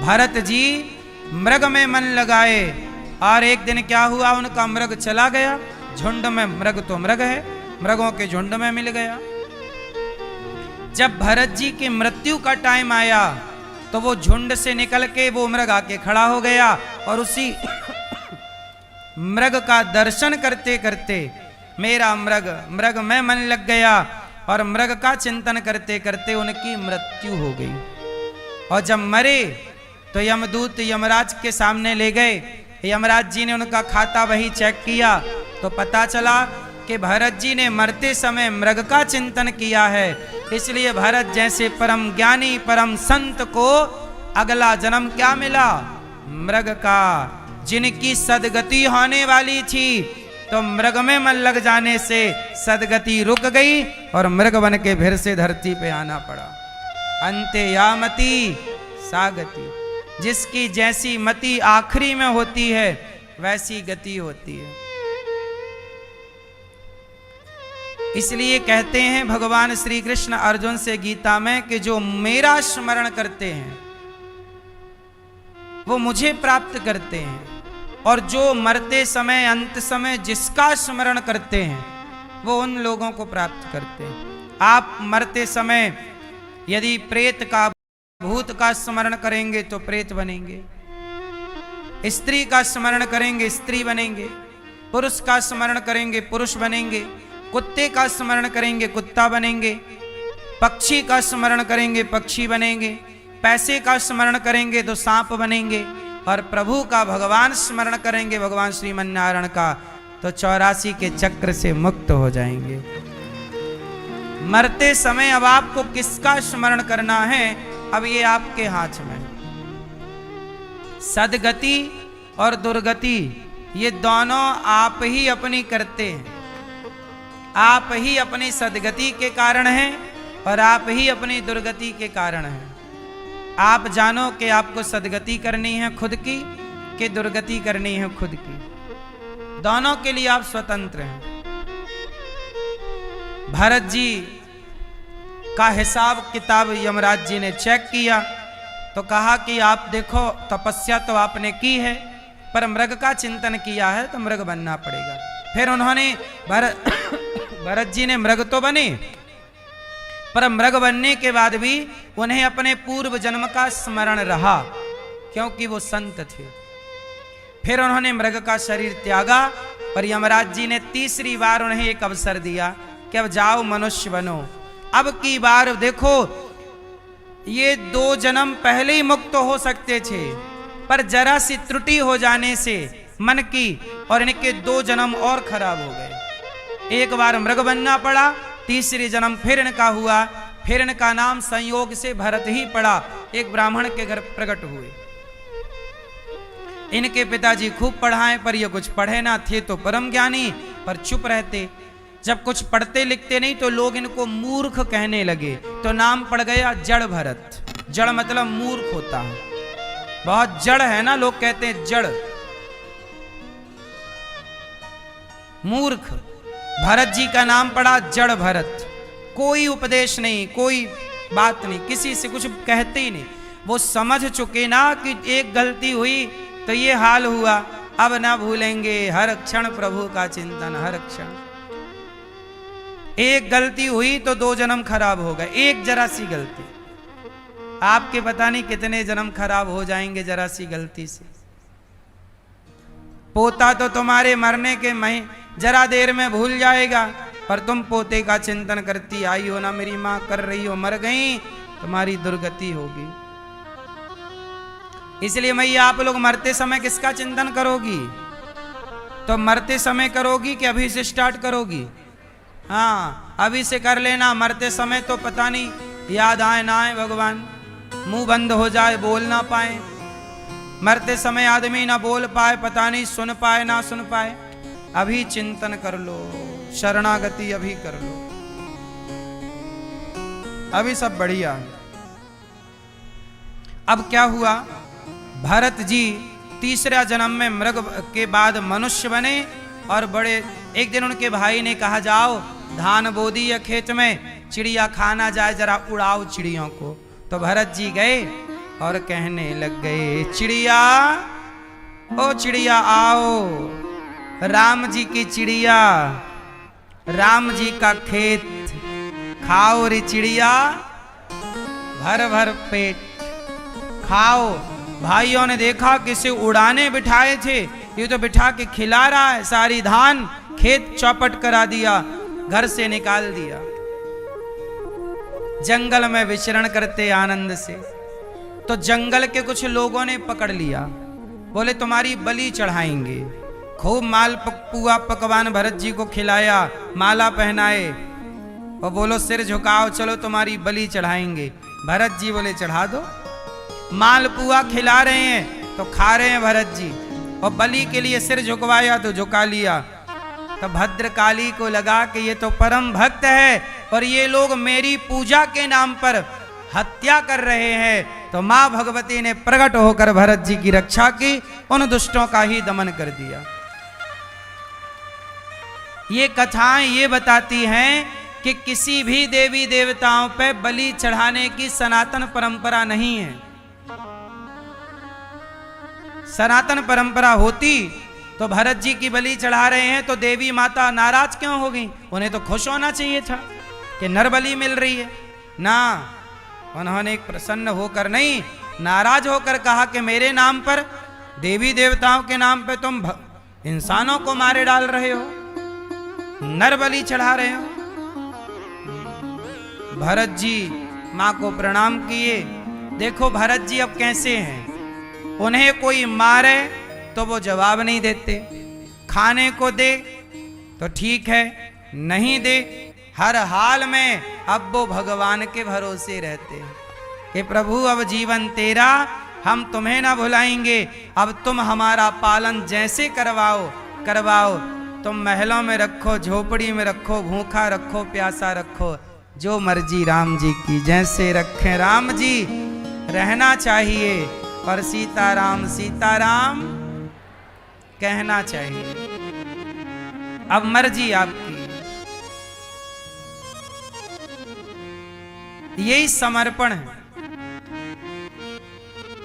भरत जी मृग में मन लगाए और एक दिन क्या हुआ, उनका मृग चला गया। झुंड में, मृग तो मृग है, मृगों के झुंड में मिल गया। जब भरत जी की मृत्यु का टाइम आया तो वो झुंड से निकल के वो मृग आके खड़ा हो गया और उसी मृग का दर्शन करते करते मेरा मृग में मन लग गया और मृग का चिंतन करते करते उनकी मृत्यु हो गई। और जब मरे तो यमदूत यमराज के सामने ले गए। यमराज जी ने उनका खाता वही चेक किया तो पता चला कि भरत जी ने मरते समय मृग का चिंतन किया है, इसलिए भरत जैसे परम ज्ञानी परम संत को अगला जन्म क्या मिला? मृग का। जिनकी सदगति होने वाली थी तो मृग में मन लग जाने से सदगति रुक गई और मृग बन के फिर से धरती पे आना पड़ा। अंते यामति सागति, जिसकी जैसी मति आखिरी में होती है वैसी गति होती है। इसलिए कहते हैं भगवान श्री कृष्ण अर्जुन से गीता में कि जो मेरा स्मरण करते हैं वो मुझे प्राप्त करते हैं, और जो मरते समय अंत समय जिसका स्मरण करते हैं वो उन लोगों को प्राप्त करते हैं। आप मरते समय यदि प्रेत का भूत का स्मरण करेंगे तो प्रेत बनेंगे, स्त्री का स्मरण करेंगे स्त्री बनेंगे, पुरुष का स्मरण करेंगे पुरुष बनेंगे, कुत्ते का स्मरण करेंगे कुत्ता बनेंगे, पक्षी का स्मरण करेंगे पक्षी बनेंगे, पैसे का स्मरण करेंगे तो सांप बनेंगे, और प्रभु का भगवान स्मरण करेंगे भगवान श्रीमन नारायण का तो 84 के चक्र से मुक्त हो जाएंगे। मरते समय अब आपको किसका स्मरण करना है, अब ये आपके हाथ में। सदगति और दुर्गति ये दोनों आप ही अपनी करते हैं। आप ही अपनी सदगति के कारण हैं और आप ही अपनी दुर्गति के कारण हैं। आप जानो कि आपको सदगति करनी है खुद की कि दुर्गति करनी है खुद की, दोनों के लिए आप स्वतंत्र हैं। भरत जी का हिसाब किताब यमराज जी ने चेक किया तो कहा कि आप देखो तपस्या तो आपने की है पर मृग का चिंतन किया है तो मृग बनना पड़ेगा। फिर उन्होंने भरत जी ने मृग तो बने पर मृग बनने के बाद भी उन्हें अपने पूर्व जन्म का स्मरण रहा क्योंकि वो संत थे। फिर उन्होंने मृग का शरीर त्यागा और यमराज जी ने तीसरी बार उन्हें एक अवसर दिया कि अब जाओ मनुष्य बनो। अब की बार देखो ये 2 जन्म पहले ही मुक्त हो सकते थे पर जरा सी त्रुटि हो जाने से मन की और इनके 2 जन्म और खराब हो गए। एक बार मृग बनना पड़ा, तीसरी जन्म फिर इनका हुआ, फिर इनका नाम संयोग से भरत ही पड़ा। एक ब्राह्मण के घर प्रकट हुए। इनके पिताजी खूब पढ़ाएं पर ये कुछ पढ़े ना थे तो परम ज्ञानी पर चुप रहते। जब कुछ पढ़ते लिखते नहीं तो लोग इनको मूर्ख कहने लगे तो नाम पड़ गया जड़ भरत। जड़ मतलब मूर्ख होता है, बहुत जड़ है ना, लोग कहते हैं जड़ मूर्ख। भरत जी का नाम पड़ा जड़ भरत। कोई उपदेश नहीं, कोई बात नहीं, किसी से कुछ कहते ही नहीं। वो समझ चुके ना कि एक गलती हुई तो ये हाल हुआ, अब ना भूलेंगे हर क्षण प्रभु का चिंतन, हर क्षण। एक गलती हुई तो 2 जन्म खराब हो गए, एक जरा सी गलती। आपके पता नहीं कितने जन्म खराब हो जाएंगे जरा सी गलती से। पोता तो तुम्हारे मरने के जरा देर में भूल जाएगा, पर तुम पोते का चिंतन करती आई हो ना, मेरी मां कर रही हो, मर गई, तुम्हारी दुर्गति होगी। इसलिए मैया आप लोग मरते समय किसका चिंतन करोगी? तो मरते समय करोगी कि अभी से स्टार्ट करोगी? हाँ, अभी से कर लेना। मरते समय तो पता नहीं याद आए ना आए भगवान, मुंह बंद हो जाए, बोल ना पाए। मरते समय आदमी ना बोल पाए, पता नहीं सुन पाए ना सुन पाए। अभी चिंतन कर लो, शरणागति अभी कर लो, अभी सब बढ़िया। अब क्या हुआ, भरत जी तीसरा जन्म में मृग के बाद मनुष्य बने। और बड़े एक दिन उनके भाई ने कहा जाओ धान बो दिए खेत में, चिड़िया खाना जाए, जरा उड़ाओ चिड़ियों को। तो भरत जी गए और कहने लग गए, चिड़िया ओ चिड़िया आओ, राम जी की चिड़िया, राम जी का खेत खाओ रे चिड़िया, भर भर पेट खाओ। भाइयों ने देखा किसे उड़ाने बिठाए थे, ये तो बिठा के खिला रहा है, सारी धान खेत चौपट करा दिया, घर से निकाल दिया। जंगल में विचरण करते आनंद से, तो जंगल के कुछ लोगों ने पकड़ लिया, बोले तुम्हारी बलि चढ़ाएंगे। खूब माल पुआ पकवान भरत जी को खिलाया, माला पहनाए और बोलो सिर झुकाओ, चलो तुम्हारी बलि चढ़ाएंगे। भरत जी बोले चढ़ा दो। मालपुआ खिला रहे हैं तो खा रहे हैं भरत जी, और बलि के लिए सिर झुकवाया तो झुका लिया। तो भद्रकाली को लगा कि ये तो परम भक्त है और ये लोग मेरी पूजा के नाम पर हत्या कर रहे हैं। तो मां भगवती ने प्रकट होकर भरत जी की रक्षा की, उन दुष्टों का ही दमन कर दिया। ये कथाएं ये बताती हैं कि किसी भी देवी देवताओं पे बलि चढ़ाने की सनातन परंपरा नहीं है। सनातन परंपरा होती तो भरत जी की बलि चढ़ा रहे हैं तो देवी माता नाराज क्यों हो गई? उन्हें तो खुश होना चाहिए था कि नर बलि मिल रही है ना। उन्होंने प्रसन्न होकर नहीं, नाराज होकर कहा कि मेरे नाम पर, देवी देवताओं के नाम पे तुम इंसानों को मारे डाल रहे हो, नर बलि चढ़ा रहे हो। भरत जी मां को प्रणाम किए। देखो भरत जी अब कैसे हैं, उन्हें कोई मारे तो वो जवाब नहीं देते, खाने को दे तो ठीक है, नहीं दे, हर हाल में अब वो भगवान के भरोसे रहते हैं कि प्रभु अब जीवन तेरा, हम तुम्हें ना भुलाएंगे, अब तुम हमारा पालन जैसे करवाओ करवाओ। तुम महलों में रखो, झोपड़ी में रखो, भूखा रखो, प्यासा रखो, जो मर्जी राम जी की, जैसे रखें राम जी रहना चाहिए, और सीताराम सीताराम कहना चाहिए। अब मर्जी आपकी। यही समर्पण है।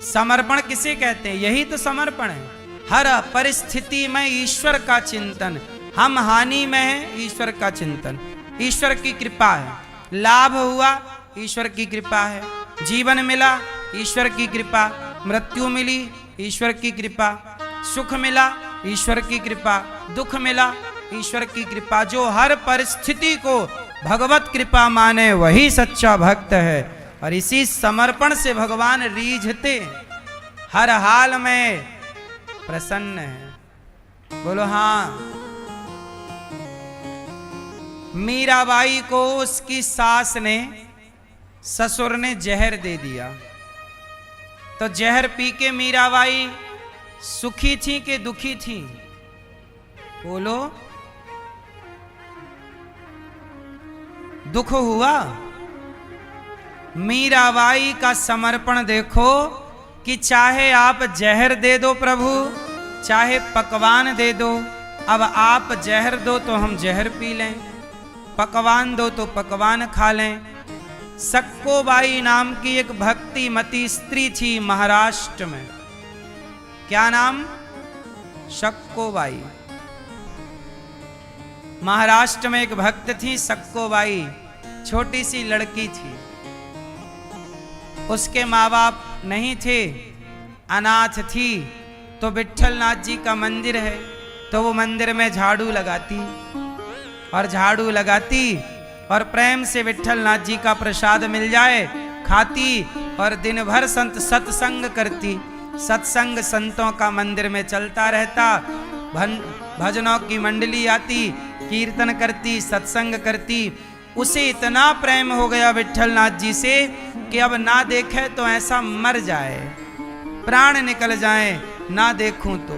समर्पण किसे कहते हैं? यही तो समर्पण है। हर परिस्थिति में ईश्वर का चिंतन, हम हानि में हैं, ईश्वर का चिंतन, ईश्वर की कृपा है। लाभ हुआ, ईश्वर की कृपा है। जीवन मिला, ईश्वर की कृपा। मृत्यु मिली, ईश्वर की कृपा। सुख मिला, ईश्वर की कृपा। दुख मिला, ईश्वर की कृपा। जो हर परिस्थिति को भगवत कृपा माने वही सच्चा भक्त है। और इसी समर्पण से भगवान रीझते, हर हाल में प्रसन्न है। बोलो हाँ। मीराबाई को उसकी सास ने, ससुर ने जहर दे दिया, तो जहर पी के मीराबाई सुखी थी कि दुखी थी? बोलो। दुख हुआ। मीराबाई का समर्पण देखो कि चाहे आप जहर दे दो प्रभु, चाहे पकवान दे दो। अब आप जहर दो तो हम जहर पी लें, पकवान दो तो पकवान खा लें। सक्कोबाई नाम की एक भक्तिमती स्त्री थी महाराष्ट्र में। क्या नाम? सक्कोबाई। महाराष्ट्र में एक भक्त थी सक्कोबाई, छोटी सी लड़की थी। उसके माँ बाप नहीं थे, अनाथ थी। तो विट्ठलनाथ जी का मंदिर है, तो वो मंदिर में झाड़ू लगाती और प्रेम से विट्ठलनाथ जी का प्रसाद मिल जाए खाती और दिन भर संत सत्संग करती। सत्संग संतों का मंदिर में चलता रहता, भजनों की मंडली आती, कीर्तन करती, सत्संग करती। उसे इतना प्रेम हो गया विट्ठलनाथ जी से कि अब ना देखे तो ऐसा मर जाए, प्राण निकल जाए, ना देखूं तो।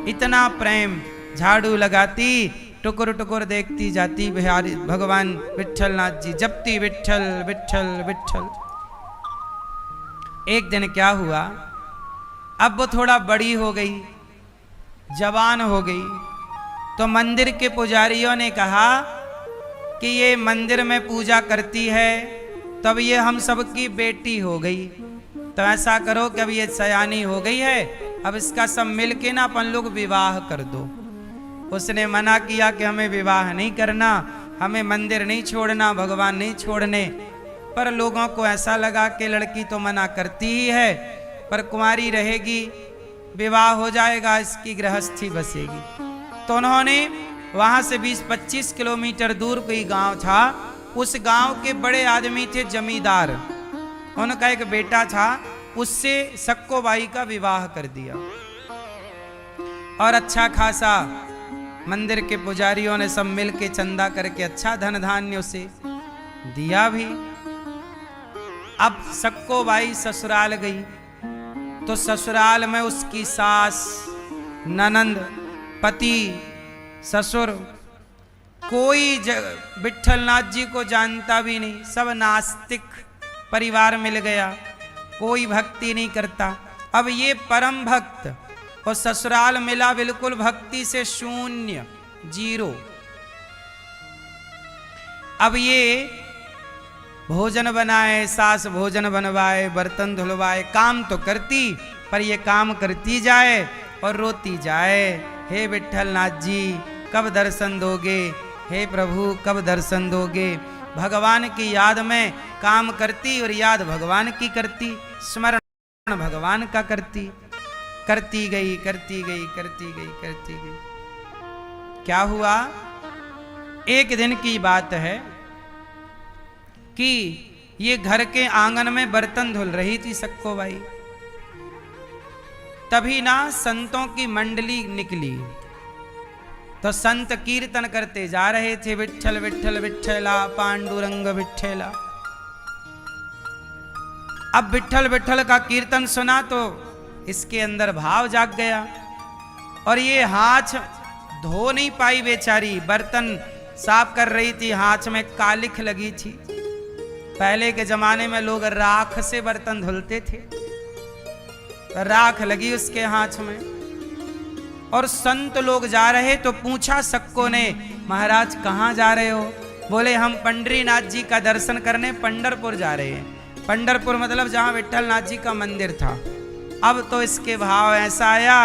इतना प्रेम, झाड़ू लगाती, टुकुर टुकुर देखती जाती बिहारी भगवान विट्ठलनाथ जी, जपती विट्ठल विट्ठल विट्ठल। एक दिन क्या हुआ, अब वो थोड़ा बड़ी हो गई, जवान हो गई, तो मंदिर के पुजारियों ने कहा कि ये मंदिर में पूजा करती है, तब ये हम सबकी बेटी हो गई, तो ऐसा करो कि अब ये सयानी हो गई है, अब इसका सब मिल के ना अपन लोग विवाह कर दो। उसने मना किया कि हमें विवाह नहीं करना, हमें मंदिर नहीं छोड़ना, भगवान नहीं छोड़ने। पर लोगों को ऐसा लगा कि लड़की तो मना करती ही है, पर कुंवारी रहेगी, विवाह हो जाएगा, इसकी गृहस्थी बसेगी। तो उन्होंने वहां से 20-25 किलोमीटर दूर कोई गांव था, उस गांव के बड़े आदमी थे जमींदार, उनका एक बेटा था, उससे सक्कोबाई का विवाह कर दिया। और अच्छा खासा मंदिर के पुजारियों ने सब मिल के चंदा करके अच्छा धन धान्य उसे दिया भी। अब सक्कोबाई ससुराल गई, तो ससुराल में उसकी सास, ननंद, पति, ससुर, कोई विट्ठलनाथ जी को जानता भी नहीं, सब नास्तिक परिवार मिल गया, कोई भक्ति नहीं करता। अब ये परम भक्त और ससुराल मिला बिल्कुल भक्ति से शून्य, 0। अब ये भोजन बनाए, सास भोजन बनवाए, बर्तन धुलवाए, काम तो करती, पर ये काम करती जाए और रोती जाए, हे विट्ठलनाथ जी कब दर्शन दोगे, हे प्रभु कब दर्शन दोगे। भगवान की याद में काम करती और याद भगवान की करती, स्मरण भगवान का करती, करती गई करती गई करती गई करती गई। क्या हुआ, एक दिन की बात है कि ये घर के आंगन में बर्तन धुल रही थी सक्कोबाई, तभी ना संतों की मंडली निकली। तो संत कीर्तन करते जा रहे थे, विट्ठल विट्ठल विट्ठला पांडुरंग विट्ठला। अब विट्ठल विट्ठल का कीर्तन सुना तो इसके अंदर भाव जाग गया, और ये हाथ धो नहीं पाई बेचारी, बर्तन साफ कर रही थी, हाथ में कालिख लगी थी। पहले के जमाने में लोग राख से बर्तन धुलते थे, राख लगी उसके हाथ में। और संत लोग जा रहे तो पूछा सक्को ने, महाराज कहाँ जा रहे हो? बोले हम पंडरीनाथ जी का दर्शन करने पंढरपुर जा रहे हैं। पंढरपुर मतलब जहाँ विट्ठलनाथ जी का मंदिर था। अब तो इसके भाव ऐसा आया,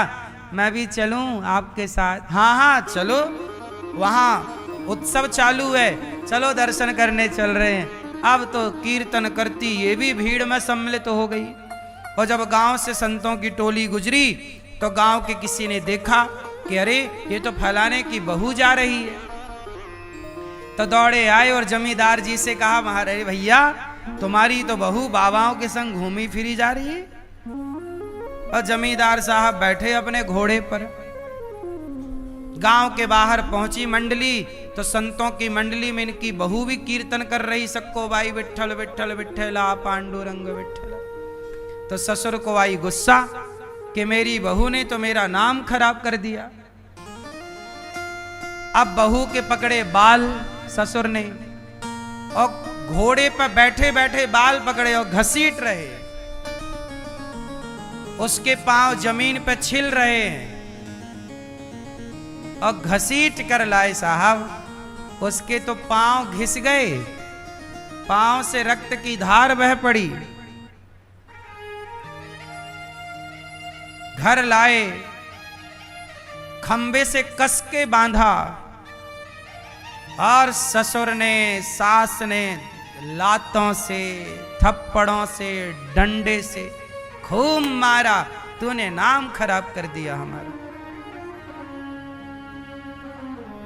मैं भी चलूं आपके साथ? हाँ हाँ चलो, वहाँ उत्सव चालू है, चलो दर्शन करने चल रहे हैं। अब तो कीर्तन करती ये भी भीड़ में सम्मिलित हो गई। और जब गांव से संतों की टोली गुजरी तो गांव के किसी ने देखा कि अरे ये तो फलाने की बहू जा रही है। तो दौड़े आए और जमींदार जी से कहा, महाराज भैया तुम्हारी तो बहू बाबाओं के संग घूमी फिरी जा रही है। और जमींदार साहब बैठे अपने घोड़े पर। गांव के बाहर पहुंची मंडली तो संतों की मंडली में इनकी बहू भी कीर्तन कर रही, सक्कोबाई विट्ठल विट्ठल विट्ठला पांडुरंग विट्ठला। तो ससुर को आई गुस्सा कि मेरी बहू ने तो मेरा नाम खराब कर दिया। अब बहू के पकड़े बाल ससुर ने, और घोड़े पर बैठे बैठे बाल पकड़े और घसीट रहे, उसके पांव जमीन पर छिल रहे हैं और घसीट कर लाए साहब। उसके तो पांव घिस गए, पांव से रक्त की धार बह पड़ी। घर लाए, खंबे से कस के बांधा और ससुर ने सास ने लातों से थप्पड़ों से डंडे से खूब मारा। तूने नाम खराब कर दिया हमारा।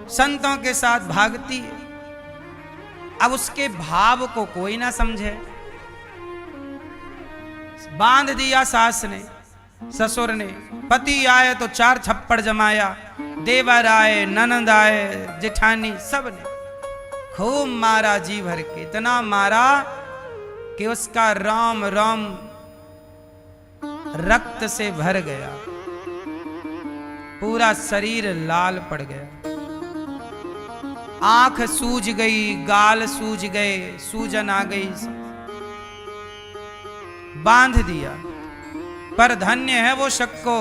संतों के साथ भागती है। अब उसके भाव को कोई ना समझे। बांध दिया सास ने, ससुर ने। पति आए तो 4 थप्पड़ जमाया। देवर आए, ननद आए, जेठानी, सब ने खूब मारा जी भर के। इतना मारा कि उसका रोम रोम रक्त से भर गया, पूरा शरीर लाल पड़ गया। आंख सूज गई, गाल सूज गए, सूजन आ गई। बांध दिया। पर धन्य है वो शक्को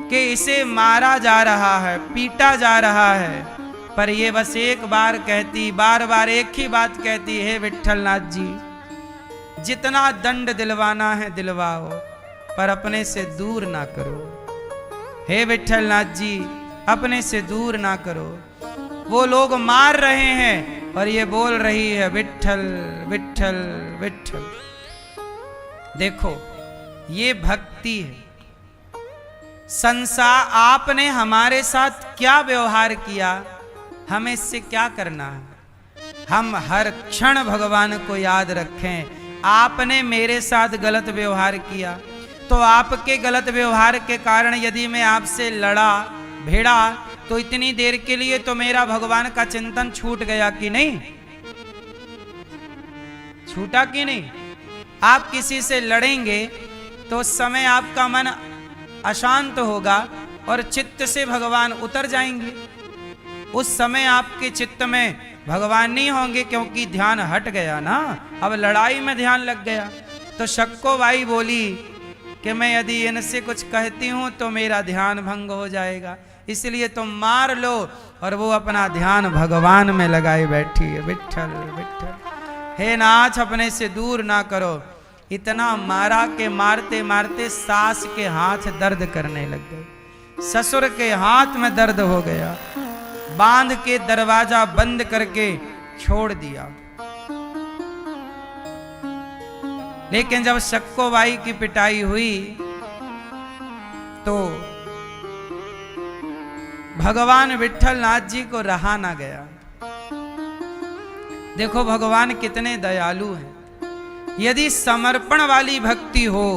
कि इसे मारा जा रहा है, पीटा जा रहा है, पर ये बस एक बार कहती, बार बार एक ही बात कहती है, विट्ठलनाथ जी जितना दंड दिलवाना है दिलवाओ, पर अपने से दूर ना करो। हे विट्ठलनाथ जी अपने से दूर ना करो। वो लोग मार रहे हैं और ये बोल रही है विट्ठल विट्ठल विट्ठल। देखो ये भक्ति है। संसार आपने हमारे साथ क्या व्यवहार किया, हमें इससे क्या करना है। हम हर क्षण भगवान को याद रखें। आपने मेरे साथ गलत व्यवहार किया तो आपके गलत व्यवहार के कारण यदि मैं आपसे लड़ा भिड़ा तो इतनी देर के लिए तो मेरा भगवान का चिंतन छूट गया कि नहीं, छूटा कि नहीं। आप किसी से लड़ेंगे तो उस समय आपका मन अशांत होगा और चित्त से भगवान उतर जाएंगे। उस समय आपके चित्त में भगवान नहीं होंगे क्योंकि ध्यान हट गया ना। अब लड़ाई में ध्यान लग गया। तो शक्को बाई बोली कि मैं यदि इनसे कुछ कहती हूं तो मेरा ध्यान भंग हो जाएगा, इसलिए तुम मार लो। और वो अपना ध्यान भगवान में लगाए बैठी है। विट्ठल विट्ठल, हे नाथ अपने से दूर ना करो। इतना मारा के मारते मारते सास के हाथ दर्द करने लग गए, ससुर के हाथ में दर्द हो गया। बांध के दरवाजा बंद करके छोड़ दिया। लेकिन जब शक्को बाई की पिटाई हुई तो भगवान विट्ठलनाथ जी को रहा ना गया। देखो भगवान कितने दयालु हैं। यदि समर्पण वाली भक्ति हो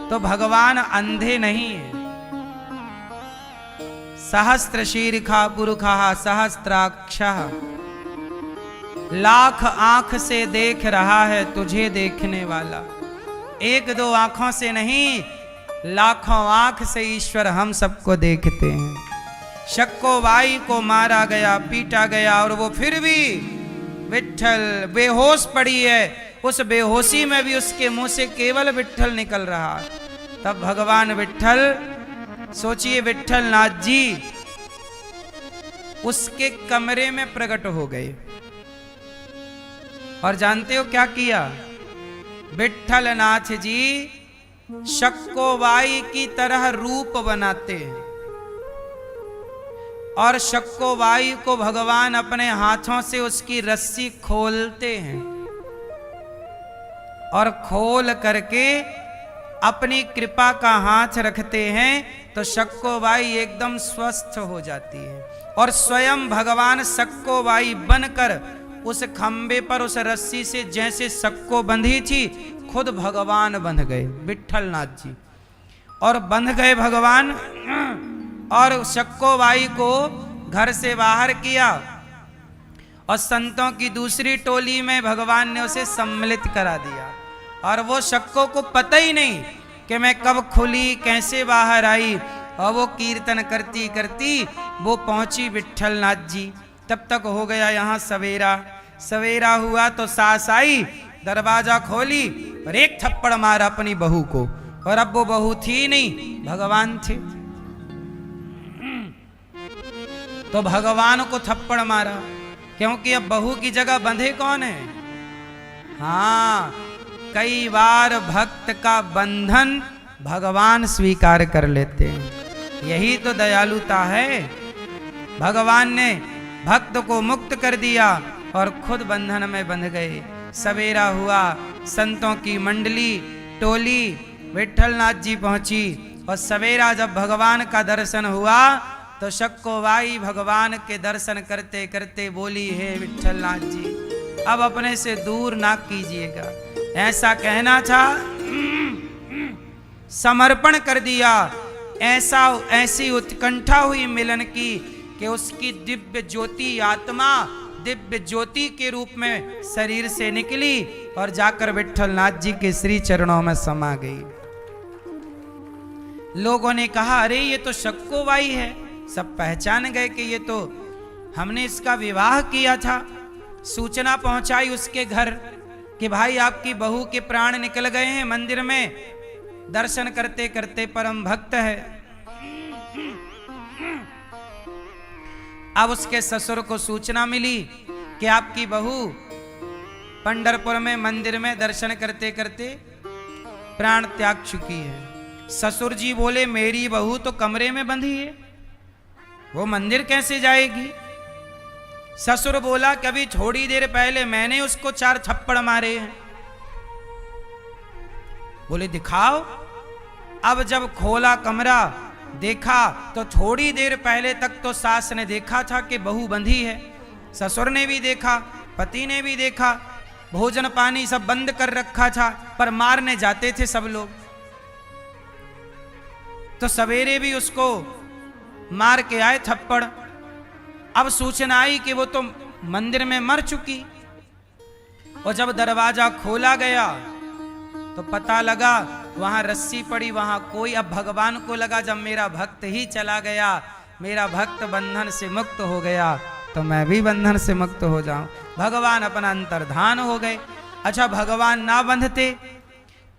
तो भगवान अंधे नहीं है। सहस्त्र शीर्षा पुरुषा सहस्त्राक्षः, लाख आंख से देख रहा है तुझे देखने वाला। एक दो आंखों से नहीं, लाखों आंख से ईश्वर हम सबको देखते हैं। शक्को बाई को मारा गया, पीटा गया और वो फिर भी विट्ठल बेहोश पड़ी है। उस बेहोशी में भी उसके मुंह से केवल विट्ठल निकल रहा। तब भगवान विट्ठल, सोचिए विट्ठलनाथ जी उसके कमरे में प्रकट हो गए। और जानते हो क्या किया? विट्ठलनाथ जी शक्को बाई की तरह रूप बनाते हैं और शक्को बाई को भगवान अपने हाथों से उसकी रस्सी खोलते हैं और खोल करके अपनी कृपा का हाथ रखते हैं तो शक्को बाई एकदम स्वस्थ हो जाती है। और स्वयं भगवान शक्को बाई बनकर उस खंबे पर उस रस्सी से जैसे शक्को बंधी थी, खुद भगवान बंध गए विट्ठलनाथ जी। और बंध गए भगवान और शक्को बाई को घर से बाहर किया और संतों की दूसरी टोली में भगवान ने उसे सम्मिलित करा दिया। और वो शक्को को पता ही नहीं कि मैं कब खुली, कैसे बाहर आई। और वो कीर्तन करती करती वो पहुंची विट्ठलनाथ जी। तब तक हो गया यहाँ सवेरा। सवेरा हुआ तो सास आई, दरवाजा खोली और एक थप्पड़ मारा अपनी बहू को। और अब वो बहू थी नहीं, भगवान थे। तो भगवान को थप्पड़ मारा क्योंकि अब बहू की जगह बंधे कौन है? हाँ, कई बार भक्त का बंधन भगवान स्वीकार कर लेते हैं। यही तो दयालुता है। भगवान ने भक्त को मुक्त कर दिया और खुद बंधन में बंध गए। सवेरा हुआ, संतों की मंडली टोली विट्ठलनाथ जी पहुंची और सवेरा जब भगवान का दर्शन हुआ तो शक्कोबाई भगवान के दर्शन करते करते बोली, हे विट्ठलनाथ जी अब अपने से दूर ना कीजिएगा। ऐसा कहना था, समर्पण कर दिया। ऐसी उत्कंठा हुई मिलन की कि उसकी दिव्य ज्योति आत्मा दिव्य ज्योति के रूप में शरीर से निकली और जाकर विट्ठलनाथ जी के श्री चरणों में समा गई। लोगों ने कहा, अरे ये तो शक्कोबाई है। सब पहचान गए कि ये तो हमने इसका विवाह किया था। सूचना पहुंचाई उसके घर कि भाई आपकी बहू के प्राण निकल गए हैं, मंदिर में दर्शन करते करते परम भक्त है। अब उसके ससुर को सूचना मिली कि आपकी बहू पंढरपुर में मंदिर में दर्शन करते करते प्राण त्याग चुकी है। ससुर जी बोले, मेरी बहू तो कमरे में बंधी है, वो मंदिर कैसे जाएगी? ससुर बोला, कभी थोड़ी देर पहले मैंने उसको 4 थप्पड़ मारे हैं। बोले दिखाओ। अब जब खोला कमरा देखा तो थोड़ी देर पहले तक तो सास ने देखा था कि बहू बंधी है, ससुर ने भी देखा, पति ने भी देखा, भोजन पानी सब बंद कर रखा था, पर मारने जाते थे सब लोग। तो सवेरे भी उसको मार के आए थप्पड़। अब सूचना आई कि वो तो मंदिर में मर चुकी। और जब दरवाजा खोला गया तो पता लगा वहां रस्सी पड़ी, वहां कोई। अब भगवान को लगा जब मेरा भक्त ही चला गया, मेरा भक्त बंधन से मुक्त हो गया, तो मैं भी बंधन से मुक्त हो जाऊं। भगवान अपना अंतर्धान हो गए। अच्छा, भगवान ना बंधते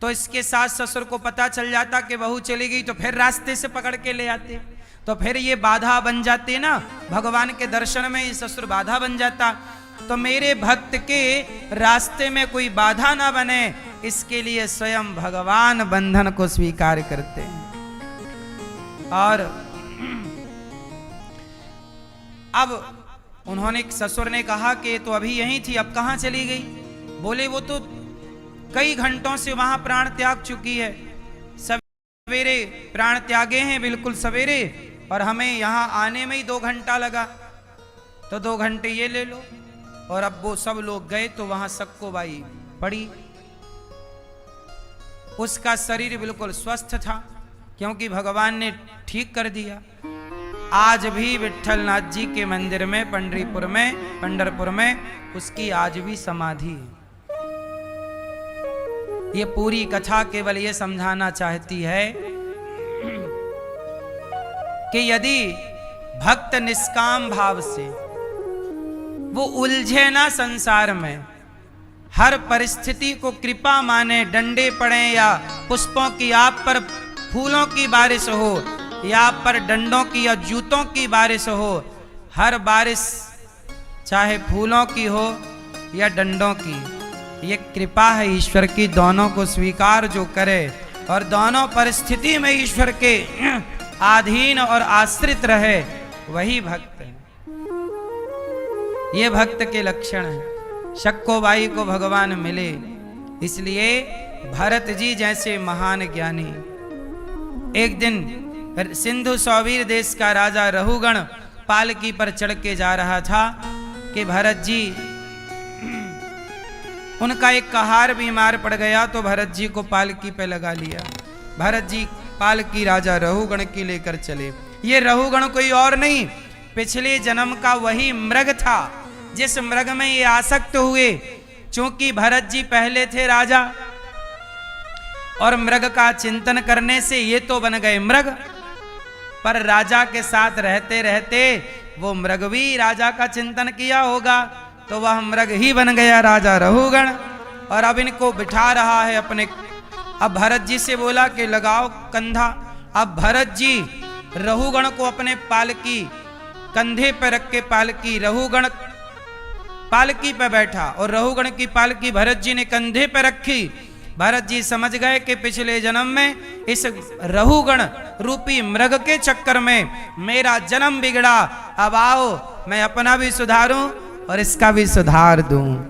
तो इसके सास ससुर को पता चल जाता कि बहू चली गई, तो फिर रास्ते से पकड़ के ले आते, तो फिर ये बाधा बन जाते ना, भगवान के दर्शन में ये ससुर बाधा बन जाता। तो मेरे भक्त के रास्ते में कोई बाधा ना बने, इसके लिए स्वयं भगवान बंधन को स्वीकार करते हैं। और अब उन्होंने, ससुर ने कहा कि तो अभी यहीं थी, अब कहां चली गई? बोले वो तो कई घंटों से वहां प्राण त्याग चुकी है, सवेरे प्राण त्यागे हैं, बिल्कुल सवेरे, और हमें यहां आने में ही 2 घंटा लगा, तो 2 घंटे ये ले लो। और अब वो सब लोग गए तो वहां सक्कोबाई पड़ी। उसका शरीर बिल्कुल स्वस्थ था क्योंकि भगवान ने ठीक कर दिया। आज भी विट्ठलनाथ जी के मंदिर में पंढरपुर में उसकी आज भी समाधि है। ये पूरी कथा केवल ये समझाना चाहती है कि यदि भक्त निष्काम भाव से वो उलझे ना संसार में, हर परिस्थिति को कृपा माने, डंडे पड़े या पुष्पों की आप पर फूलों की बारिश हो, या आप पर डंडों की या जूतों की बारिश हो, हर बारिश चाहे फूलों की हो या डंडों की, ये कृपा है ईश्वर की। दोनों को स्वीकार जो करे और दोनों परिस्थिति में ईश्वर के अधीन और आश्रित रहे, वही भक्त है। ये भक्त के लक्षण हैं। शक्कोबाई को भगवान मिले, इसलिए भरत जी जैसे महान ज्ञानी। एक दिन सिंधु सौवीर देश का राजा रहुगण पालकी पर चढ़ के जा रहा था कि भरत जी, उनका एक कहार बीमार पड़ गया तो भरत जी को पालकी पे लगा लिया। भरत जी पालकी राजा रहुगण की लेकर चले। ये रहुगण कोई और नहीं, पिछले जन्म का वही मृग था जिस मृग में ये आसक्त हुए। चूंकि भरत जी पहले थे राजा और मृग का चिंतन करने से ये तो बन गए मृग, पर राजा के साथ रहते रहते वो मृग भी राजा का चिंतन किया होगा, तो वह मृग ही बन गया राजा रहुगण। और अब इनको बिठा रहा है अपने। अब भरत जी से बोला कि लगाओ कंधा। अब भरत जी रहुगण को अपने पालकी कंधे पर रख के, पालकी रहुगण पालकी पर बैठा और रहुगण की पालकी भरत जी ने कंधे पर रखी। भरत जी समझ गए कि पिछले जन्म में इस रहुगण रूपी मृग के चक्कर में मेरा जन्म बिगड़ा। अब आओ मैं अपना भी सुधारूं और इसका भी सुधार दूं।